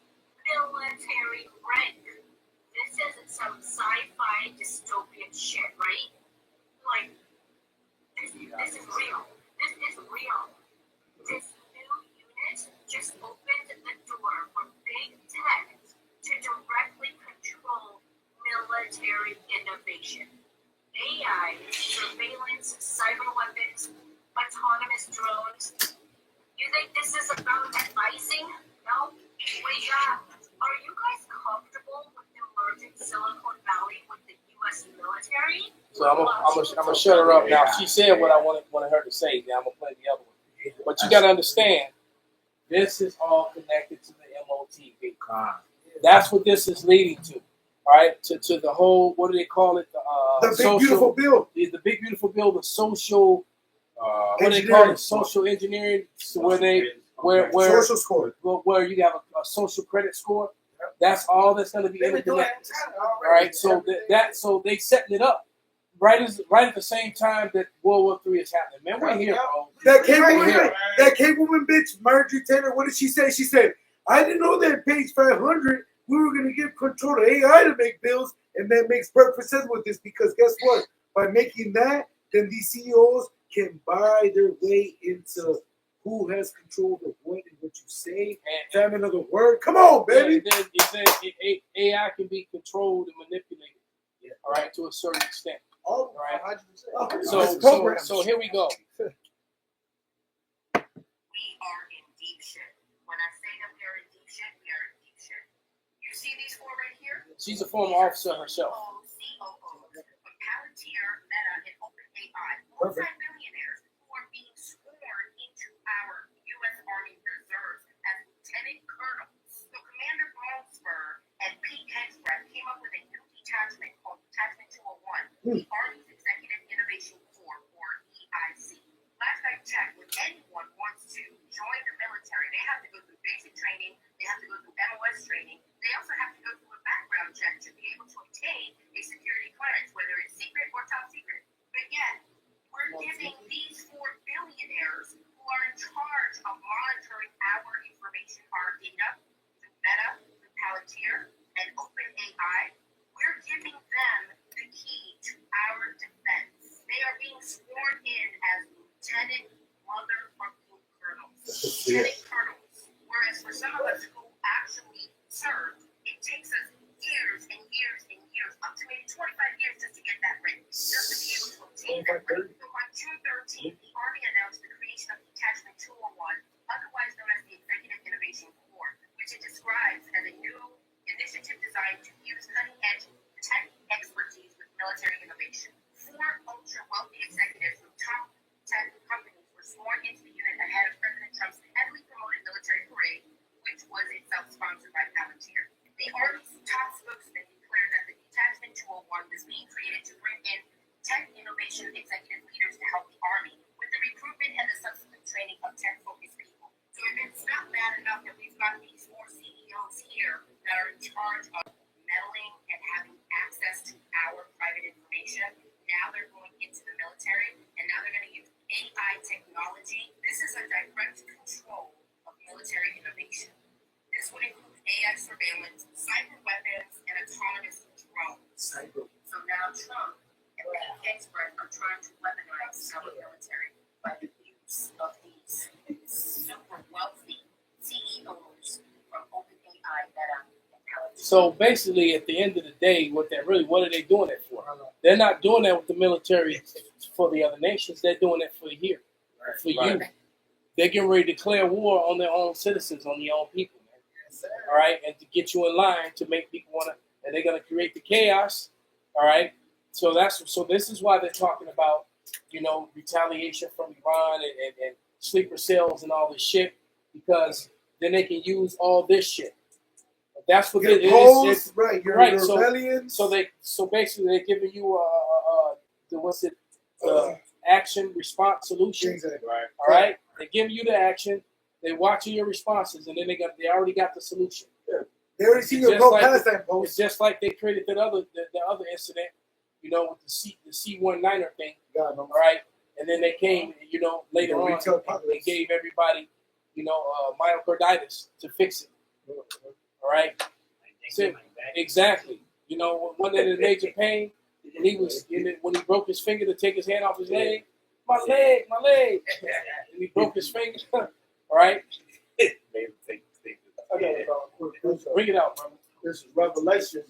H: military rank? This isn't some sci-fi dystopian shit, right? Like, this is real. This is real. This new unit just opened the door for big tech to directly control military innovation. AI, surveillance, cyber weapons, autonomous drones. You think this is about advising? No? Wake up. Are you guys comfortable with the emerging Silicon Valley with the U.S. military?
A: So I'm gonna shut her up now. She said what I wanted her to say. Now I'm gonna play the other one. But you gotta understand, this is all connected to the MOTV. That's what this is leading to. All right, to the whole, what do they call it?
C: The big beautiful bill.
A: The big beautiful bill, the social. What do they call it? Social engineering. So where
C: social score,
A: where you have a social credit score. That's all that's going to be interconnected. All right, so so they setting it up right at the same time that World War III is happening. Man, we're here, bro.
C: That K-woman bitch, Marjorie Taylor. What did she say? She said, "I didn't know that page 500 we were going to give control to AI to make bills, and that makes perfect sense with this because guess what? By making that, then these CEOs can buy their way into." Who has control of what and what you say? Damn another word. Come on, baby.
A: AI can be controlled and manipulated. Yeah. All right, to a certain extent.
C: All
A: right.
C: 100%.
A: So here we go.
H: We are in deep shit. When I say that we are in deep shit, we are in deep shit. You see these four right here?
A: She's a former officer herself.
H: COOs of Palantir, Meta, and OpenAI, multi-millionaires who are being sworn into our U.S. Army reserves as lieutenant colonels. So Commander Brownsburg and Pete Hensbrook came up with a new detachment called the Army's Executive Innovation Corps, or EIC. Last I checked, when anyone wants to join the military, they have to go through basic training, they have to go through MOS training, they also have to go through a background check to be able to obtain a security clearance, whether it's secret or top secret. But yet, we're giving these 4 billionaires who are in charge of monitoring our information, our data, through Meta, through Palantir, and OpenAI, we're giving them the key to our defense. They are being sworn in as lieutenant motherfucking colonels. Lieutenant colonels. Whereas for some of us who actually serve, it takes us years and years and years, up to maybe 25 years just to get that rank, just to be able to obtain that rank. So on June 13th, the Army announced the creation of Detachment 201, otherwise known as the Executive Innovation Corps, which it describes as a new initiative designed to use cutting-edge tech expertise with military innovation. 4 ultra-wealthy executives from top tech companies were sworn into the unit ahead of President Trump's heavily promoted military parade, which was itself sponsored by Palantir. The Army's top spokesman declared that the Detachment 201 was being created to bring in tech innovation executive leaders to help the Army with the recruitment and the subsequent training of tech-focused people. So if it's not bad enough that we've got these 4 CEOs here that are in charge of meddling and having access to our private information, now they're going into the military, and now they're going to use AI technology. This is a direct control of military innovation. This would include AI surveillance, cyber weapons, and autonomous drones. So now Trump and many experts are trying to weaponize our military by the use of these super wealthy CEOs from OpenAI, Meta, and Palantir.
A: So basically, at the end of the day, what are they doing it for? They're not doing that with the military for the other nations. They're doing it for here, for you. They're getting ready to declare war on their own citizens, on their own people. All right, and to get you in line to make people want to, and they're going to create the chaos. All right, so this is why they're talking about, retaliation from Iran and sleeper cells and all this shit, because then they can use all this shit. That's what it is.
C: Right, your
A: Right,
C: rebellions.
A: So basically they're giving you action response solution.
C: Exactly.
A: All right, they're giving you the action. They're watching your responses, and then they already got the solution.
C: They already see you
A: Just
C: go
A: like
C: past
A: the-
C: that
A: It's
C: post.
A: just like they created the other incident, with the C-19er thing.
C: God, no.
A: All right, and then they came, later on,
C: Retail
A: they
C: populace.
A: gave everybody, myocarditis to fix it. All right, so, exactly. One that in major pain, and he was when he broke his finger to take his hand off his leg. My leg, and he broke his finger. All right,
C: Okay,
A: bring it out, brother.
I: This is Revelation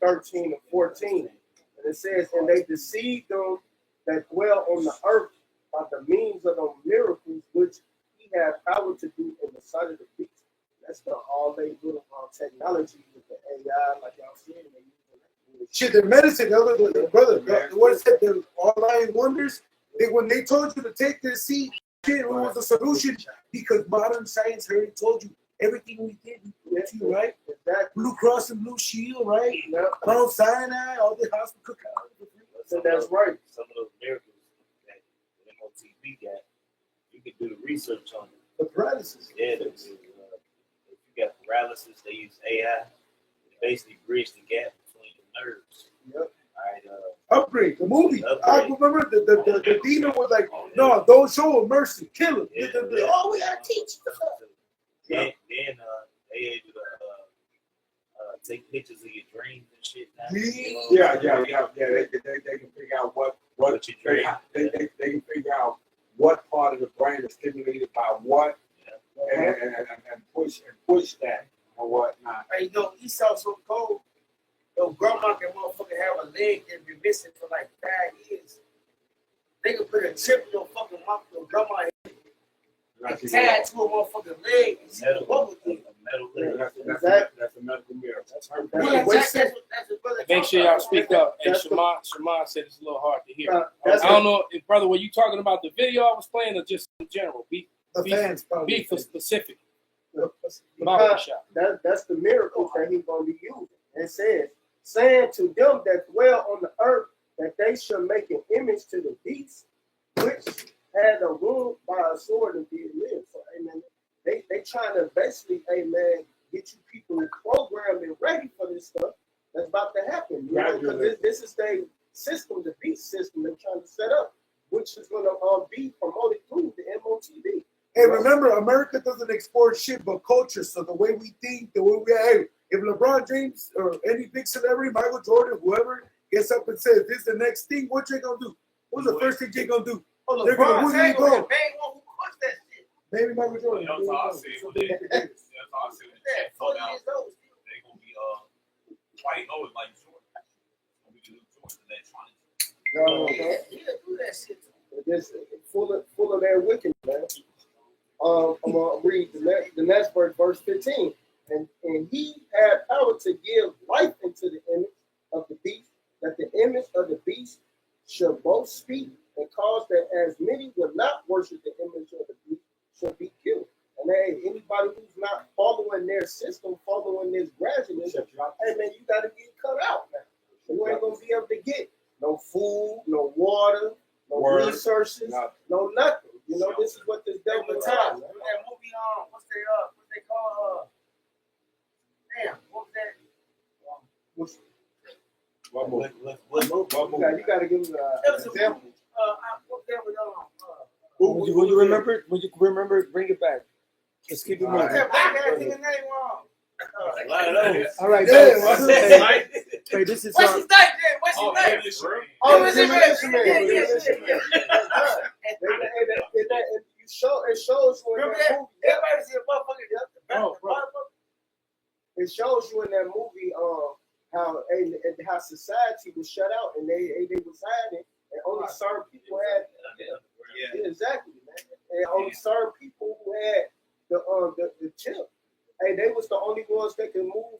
I: 13 and 14. And it says, and they deceived them that dwell on the earth by the means of the miracles which he had power to do in the sight of the beast. That's the all they do technology with the AI, like y'all seen.
C: shit, the medicine, the brother, what is it? The online wonders. When they told you to take this seed, it was a solution because modern science already told you everything we did with you, right?
I: Exactly.
C: Blue Cross and Blue Shield, right?
I: Yeah.
C: Mount Sinai, all the hospital cookouts.
I: So that's right.
J: Some of those miracles that the MOTB got, you can do the research on it.
C: The paralysis.
J: Yeah, if you got paralysis, they use AI to basically bridge the gap between the nerves.
C: Yep.
J: All right.
C: Upgrade, the movie.
J: Upgrade.
C: I remember the demon was like, no, don't show him mercy, kill him.
J: Yeah.
C: Oh, we gotta teach you.
J: Then they able to take pictures of your dreams and shit now.
B: Yeah. They can figure out what
J: What you dream.
B: they can figure out what part of the brain is stimulated by what, and push that or whatnot.
K: Hey, you saw so cold. Your grandma can motherfucking have a leg and be missing for like 5 years. They can put a chip in your fucking mouth, your grandma head, and tie it to a motherfucking leg and see the bubble thing.
B: That's a medical miracle. That's her.
K: Yeah, that's what brother
A: Make sure y'all speak up. And
I: That's the-
A: Shimon said it's a little hard to hear.
I: That's
A: I don't know, brother, were you talking about the video I was playing or just in general? Be
C: fans probably.
A: for specific.
I: Because
A: Barbershop.
I: that's the miracle that he's going to be using. It says, saying to them that dwell on the earth that they should make an image to the beast, which had a wound by a sword and did live. So, amen. They trying to basically, amen, get you people programmed and ready for this stuff that's about to happen. You know, because this is their system, the beast system they're trying to set up, which is going to be promoted through the MOTV.
C: Hey, remember, America doesn't export shit but culture. So the way we think, the way we hey, if LeBron James or any big celebrity, Michael Jordan, whoever, gets up and says, this is the next thing, what you gonna do? What's the first thing you gonna do?
K: Oh,
C: They're gonna,
K: LeBron
C: who's gonna
K: James
C: go?
K: was the main one who pushed that shit.
C: Maybe Michael Jordan.
G: That's all I see when they check come out. They gonna be white nose like Jordan. Gonna be the new Jordan electronic.
K: Yeah, do that shit.
I: It's full of their wickedness, man. I'm gonna read the next verse 15. And he had power to give life into the image of the beast, that the image of the beast should both speak and cause that as many would not worship the image of the beast should be killed. And hey, anybody who's not following their system, following this gradualism, hey man, you gotta get cut out, man. You ain't gonna be able to get no food, no water, no resources, no nothing. You know, this is what this devil is
K: That
I: time.
K: movie, what they call, damn, what was that?
I: You gotta give us an example.
K: What that was
E: When you remember, bring it back. Let's keep it moving.
K: that black guy nigga name wrong.
E: All right,
C: Yeah,
E: guys. Hey, this is
K: What's his name, Jay? What's his name?
I: Oh,
K: It
I: shows you in
K: Remember
I: that
K: that?
I: movie.
K: Everybody said motherfucker.
I: It shows you in that movie how society was shut out and they was hiding and only certain people had exactly, man. And only certain people who had the chip. Hey, they was the only ones that could move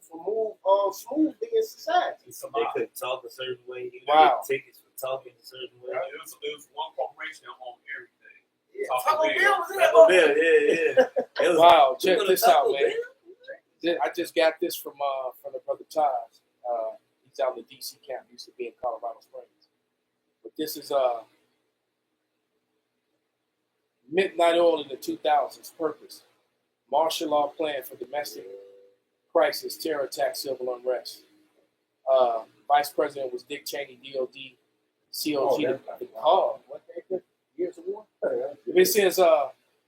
I: smoothly in society.
J: They couldn't talk a certain way. You
A: Wow.
J: get tickets for talking a certain way.
G: It was one corporation that owned everything.
K: Taco Bell was in that
J: Taco
K: movie.
J: Bell, yeah. It was,
A: Wow, check
J: you
A: this
J: gonna
A: out,
J: Taco
A: man.
J: Bell?
A: I just got this from the brother Taj. He's out in the DC camp. Used to be in Colorado Springs. But this is midnight oil in the 2000s. Purpose: martial law plan for domestic crisis, terror attack, civil unrest. Vice President was Dick Cheney, DOD, COG. What the heck? Years of war. It says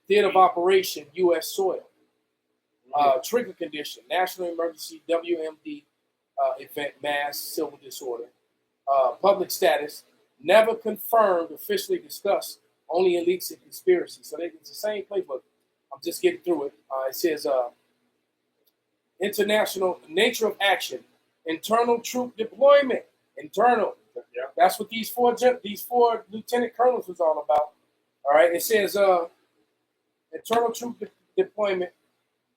A: theater of operation, U.S. soil. Trigger condition, national emergency, WMD event, mass civil disorder. Public status, never confirmed, officially discussed, only in leaks and conspiracy. So it's the same playbook. I'm just getting through it. It says international nature of action, internal troop deployment, internal. That's what these four lieutenant colonels was all about. All right. It says internal troop deployment,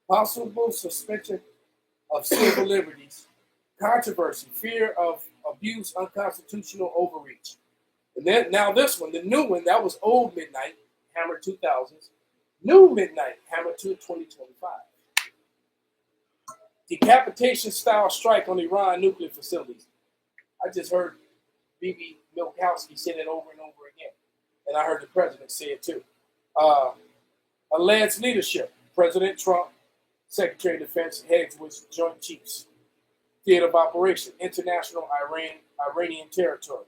A: possible suspension of civil liberties, controversy, fear of abuse, unconstitutional overreach. And then now this one, the new one, that was old Midnight, Hammer 2000s. New Midnight, Hammer 2 2025. Decapitation style strike on Iran nuclear facilities. I just heard Bibi Milkowski say it over and over again. And I heard the president say it too. Alleged leadership. President Trump, Secretary of Defense, heads with Joint Chiefs. Theater of operation. International Iranian territory.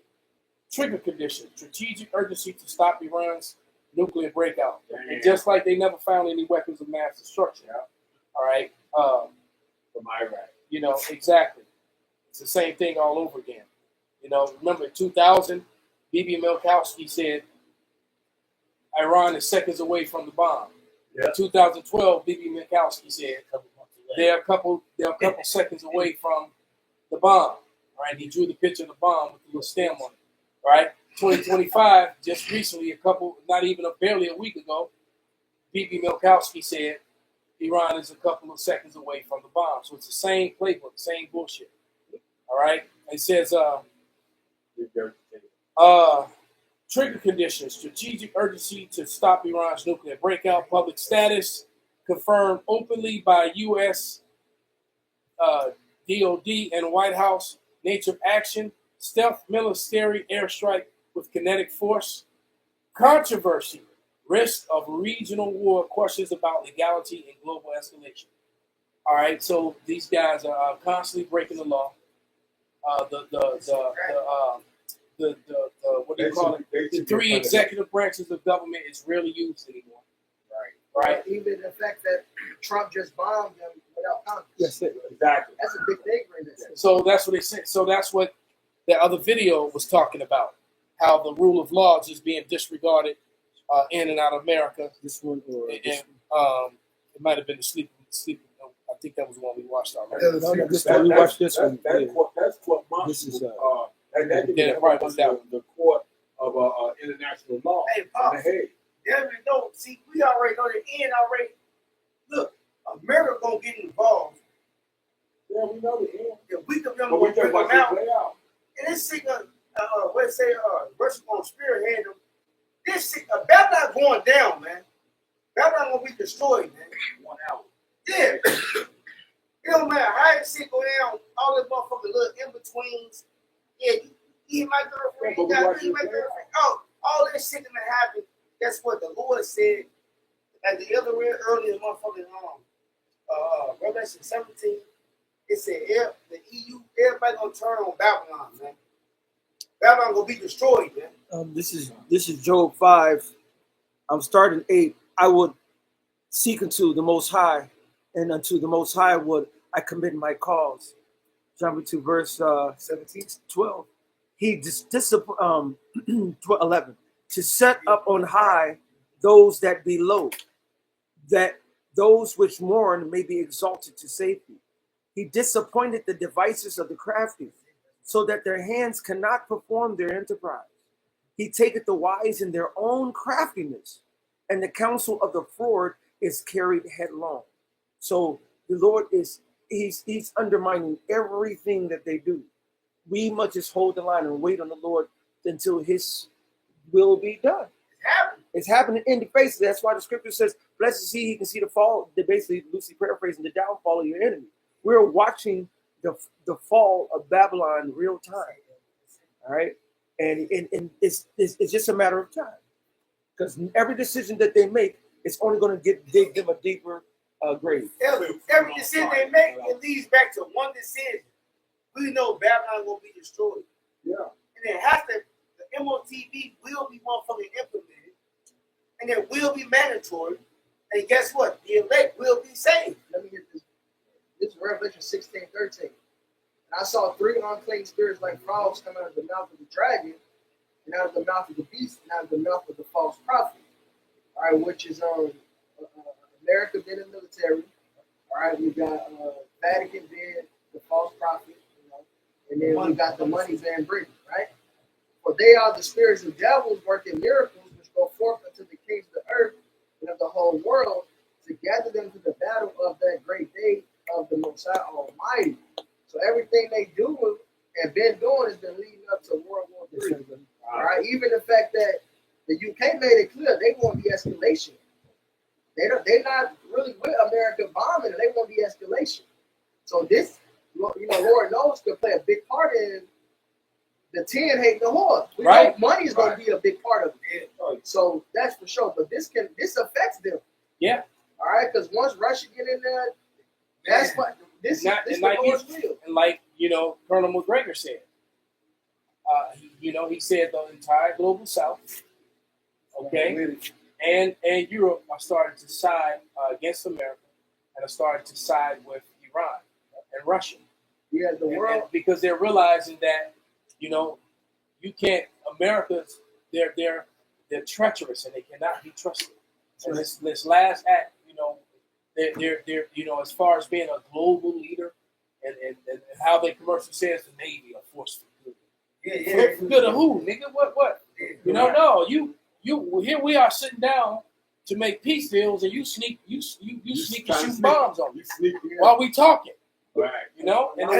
A: Trigger condition. Strategic urgency to stop Iran's nuclear breakout. And just like they never found any weapons of mass destruction. All right.
B: From Iraq.
A: You know, exactly. It's the same thing all over again. You know, remember in 2000, Bibi Milkowski said Iran is seconds away from the bomb.
B: Yeah.
A: In 2012, Bibi Milkowski said they're a couple seconds away from the bomb. All right, he drew the picture of the bomb with the little stem on it. All right, 2025, just recently, barely a week ago, Bibi Milkowski said Iran is a couple of seconds away from the bomb. So it's the same playbook, same bullshit. All right, it says trigger conditions, strategic urgency to stop Iran's nuclear breakout, public status confirmed openly by U.S. DOD and White House, nature of action, stealth military airstrike with kinetic force, controversy, risk of regional war, questions about legality and global escalation. All right, so these guys are constantly breaking the law. What do you call it? The three executive branches of government is rarely used anymore. Right.
D: Even the fact that Trump just bombed them without Congress.
A: Yes,
B: Exactly.
D: That's a big thing right there.
A: So that's what they said. So that's what the other video was talking about. How the rule of law is just being disregarded in and out of America.
E: This one or
A: And,
E: this
A: it might have been the sleeping. I think that was the one we watched already.
E: one? No, this one. We watched this one.
B: That's
E: Yeah.
B: what my
E: This is,
A: right, what's that?
B: the court of international law.
K: Hey,
B: in
K: Pop.
B: The Hague.
K: There we know. See, we already know the end already. Look, America gonna get involved.
B: Yeah, we know the end.
K: If we can
B: But we
K: bring them
B: talking about
K: out,
B: this play out.
K: and this thing, let's say, Russia gonna spearhead them. This thing, Babylon going down, man. Babylon gonna be destroyed, man. 1 hour. Yeah. It don't matter how it shit go down. All the motherfucking little in betweens. Yeah, you my girlfriend.
B: Yeah, but
K: You
B: we
K: got
B: watch
K: me,
B: it
K: my
B: play
K: girlfriend. Oh, all that shit gonna happen. That's what the Lord said at the other earlier motherfucking Revelation 17. It said the EU, everybody gonna turn on Babylon, man. Babylon gonna be destroyed, man.
E: This is Job 5. I'm starting 8. I would seek unto the Most High, and unto the Most High would I commit my cause. Jumping to verse 17, 12. He 11. To set up on high those that be low, that those which mourn may be exalted to safety. He disappointed the devices of the crafty, so that their hands cannot perform their enterprise. He taketh the wise in their own craftiness, and the counsel of the forward is carried headlong. So the Lord he's undermining everything that they do. We must just hold the line and wait on the Lord until his will be done. It's happening in the face. That's why the scripture says, blessed is he can see the fall, basically loosely paraphrasing, the downfall of your enemy. We're watching the fall of Babylon in real time. All right. And it's just a matter of time. Because every decision that they make, it's only going to dig them a deeper grave.
K: Every decision they make, it leads back to one decision. We know Babylon will be destroyed.
B: Yeah.
K: And it has to, the MOTB will be motherfucking implemented. And it will be mandatory. And guess what? The elect will be saved.
D: Let me get this. This is Revelation 16:13. And I saw 3 unclean spirits like frogs come out of the mouth of the dragon, and out of the mouth of the beast, and out of the mouth of the false prophet. All right, which is America being the military. All right, we got Vatican being the false prophet, and then we got the money being Britain, right? For they are the spirits of devils working miracles, which go forth unto the kings of the earth and of the whole world, to gather them to the battle of that great day of the Most High Almighty. So everything they do and been doing has been leading up to World War III. All right, even the fact that the UK made it clear they want de-escalation. They're not really with America bombing. They want de-escalation. So this, Lord knows, could play a big part in the 10 hating the whore. We know money is going to be a big part of it. So that's for sure. But this affects them.
A: Yeah.
D: All right, because once Russia get in there, that's what this is the Lord's will.
A: And like Colonel McGregor said, he said the entire global South, okay, and Europe are starting to side against America and are starting to side with Iran and Russia.
D: Yeah, the world,
A: and because they're realizing that you can't. America's they're treacherous and they cannot be trusted. And this last act, they're as far as being a global leader and how they commercially says the Navy are forced for good.
K: Yeah.
A: For good of who, nigga? What? No, you here we are sitting down to make peace deals and you sneak and shoot bombs on me while we talking.
B: Right.
A: And the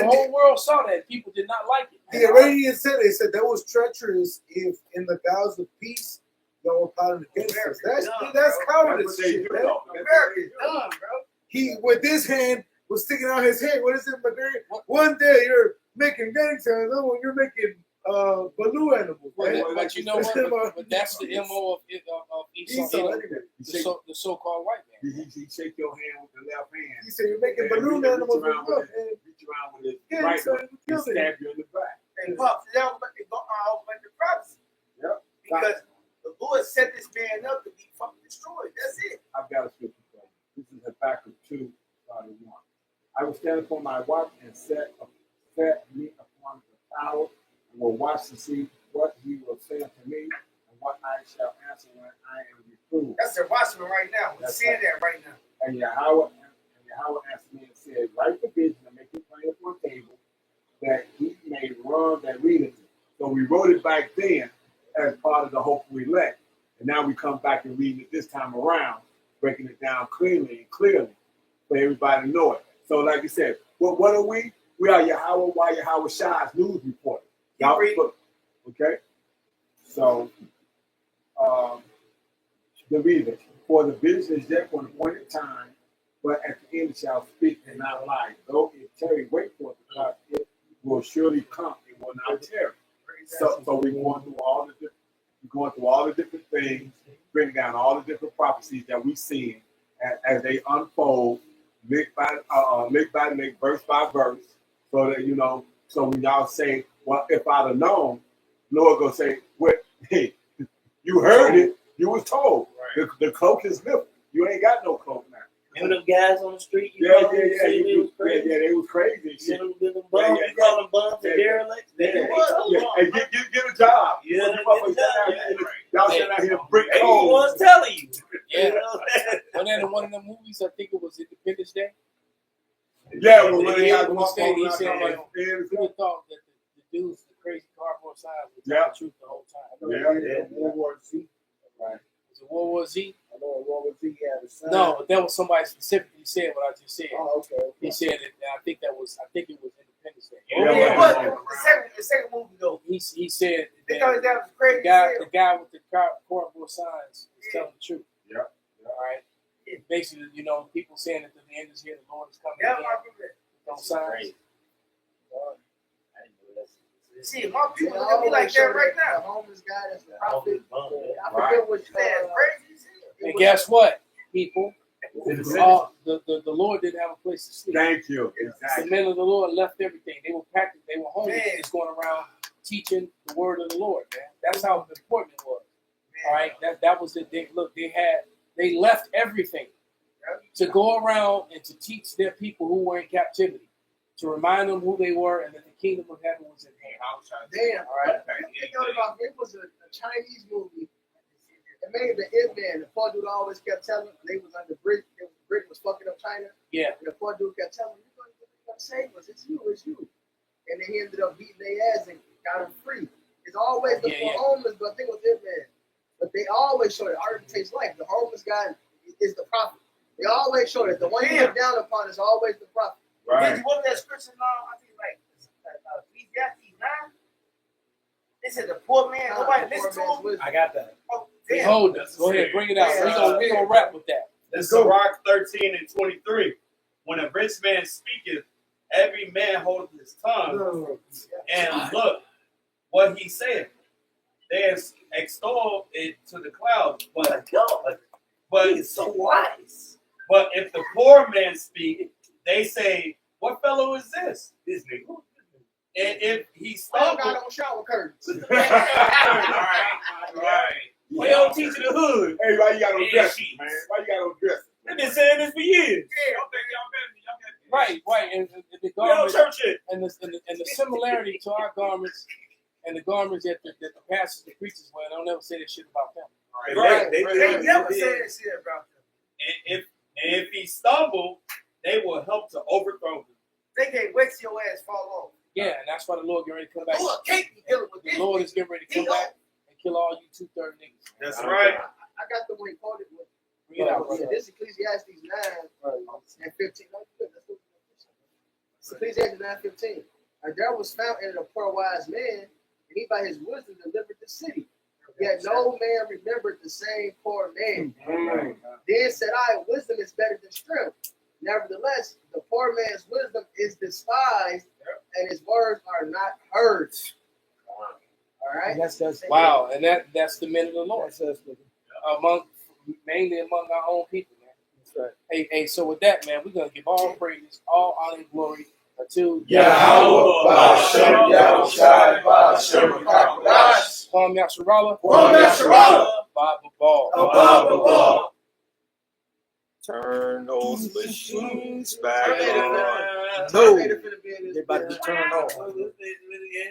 A: whole world saw that. People did not like it.
C: The Iranians said that was treacherous if in the vows of peace y'all were plotting against us. That's cowardice shit, man.
K: America's done, bro.
C: He with this hand was sticking out his head. What is it, McGregor? One day you're making gang signs, other one you're making balloon animals. Right?
A: But you know what? But that's the MO of Esau,
C: Esau,
A: Edom,
C: anyway.
A: the so-called white man.
B: He shake your hand with the left hand.
C: He said you're making
B: And
C: balloon
B: reach
C: animals
B: around
C: with
B: with his, reach around with his
C: yeah,
B: right
C: so
B: one and stab you in the back.
K: And Pops, that was like the prophecy.
B: Yep.
K: Because the Lord set this man up to be fucking destroyed. That's it.
B: I've got a scripture for you. This is Habakkuk 2, starting 1. I will stand upon my watch and set me upon the tower, and will watch to see what he will say unto me, and what I shall answer when I am reproved.
K: That's the watchman right now. We're seeing that right now.
B: And Yahweh answered me and said, write the vision and make it plain upon table, that he may run that readeth it. So we wrote it back then as part of the hopeful elect. And now we come back and reading it this time around, breaking it down clearly for everybody to know it. So like you said, what are we? We are Yahweh Shai's news reporter. Y'all, okay? So, the reason, for the vision is yet for an appointed time, but at the end it shall speak and not lie. Though it tarry, wait for it, because it will surely come. It will not tarry. So we're going through all the different things, bringing down all the different prophecies that we see as they unfold, lick by lick, verse by verse, so that you know. So when y'all say, "Well, if I'd have known," Lord gonna say, "What? Hey, you heard it. You was told. Right. The cloak is lifted. You ain't got no cloak now."
J: Remember them guys on the street?
B: They was crazy.
J: You know them bums? You call them bums and derelicts? Hey,
B: get a job.
J: Yeah,
B: y'all sitting out here brick
J: code.
B: codes.
J: Everyone's telling you.
A: Yeah. When one of them movies, I think it was Independence Day.
B: Yeah,
A: when
B: he
A: he said, who would thought that the dudes, the crazy cardboard signs, would tell the truth the whole time.
B: World War Z.
A: Right. Was it World War Z?
I: I know in World War Z had a sign.
A: No, but that was somebody specifically said what I just said.
I: Oh, okay.
A: He said it. I think it was Independence Day.
K: The second movie though.
A: He said
K: that was crazy.
A: The guy with the cardboard signs is telling the truth.
B: Yeah.
A: All right. Basically, you know, people saying that the end is here, the Lord is coming.
K: Yeah, I remember that.
A: Don't signs.
K: See, my people look at me like that right now.
D: The homeless guy that's the prophet. I
A: Right.
D: forget what
K: crazy.
A: And guess what, people? The Lord didn't have a place to sleep.
B: Thank you.
A: The
B: Exactly.
A: men of the Lord left everything. They were practicing. They were homeless,
K: Man.
A: just going around teaching the word of the Lord. Man, that's how important it was. All right, that was the thing. Look, they left everything to go around and to teach their people who were in captivity, to remind them who they were and that the kingdom of heaven was in hand.
D: Damn,
A: All right.
D: it was a Chinese movie. It made the Ip Man. The poor dude always kept telling them they was under Britain. Britain was fucking up China.
A: Yeah.
D: And the poor dude kept telling them, "You're gonna save us. It's you. And then he ended up beating their ass and got them free. It's always the poor homeless, but I think it was Ip Man. But they always show that art takes life. The homeless guy is the prophet. They always show that the one you look down upon is always the prophet.
K: Did you want that scripture now? I think like Ecclesiastes 9. They said the poor man, nobody listened to him.
G: I got that.
K: Oh,
A: Hold us. Go ahead, bring it out. We're gonna wrap with that.
L: That's Sirach 13:23. When a rich man speaketh, every man holdeth his tongue, and look what he saith. They extol it to the clouds, but
J: He's so wise.
L: But if the poor man speak, they say, "What fellow is this?"
J: This nigga.
L: And if he
D: All
L: stumbles,
D: got on shower curtains.
L: right. We don't teach in the hood.
B: Hey, why you got no
L: Yeah,
B: dress,
L: sheets.
B: man? Why you got no dress?
L: They've been saying this for years.
A: Right, and the
L: We don't
A: garments
L: church it.
A: and the similarity to our garments and the garments that the pastors, the preachers wear. Don't ever say that shit about them.
L: Right.
K: They never said that shit about them.
L: And if he stumble, they will help to overthrow him.
K: They can't wait till your ass fall off.
A: Yeah, and that's why the Lord getting ready to come back.
K: Lord can't be dealing with
A: The
K: this.
A: Lord is getting ready to come back and kill all you 2/3 niggas.
L: That's right.
D: I got the one he quoted with.
A: Bring it out, brother.
D: This is Ecclesiastes 9 and 15. It's Ecclesiastes 9:15. And there was found in it a poor wise man, and he by his wisdom delivered the city. Yet no man remembered the same poor man. Then said I, wisdom is better than strength. Nevertheless, the poor man's wisdom is despised, and his words are not heard. All right.
E: And that's
A: Wow, and that's the men of the Lord.
E: That's us, nigga.
A: Mainly among our own people, man.
E: That's right.
A: Hey, so with that, man, we're gonna give all praises, all honor and glory unto
B: Yahweh, Ba'ashem, Yahushai, Ba'ashem, HaKadosh,
A: Kwame Yasharala,
B: Kwame Yasharala,
A: Baba Ball.
B: Abba Ball.
M: Turn those machines back
D: Terminator
M: on.
D: finna-
E: No.
D: Terminator finna be in this
E: They're about to be
D: bitch.
E: turned off.
J: Yeah,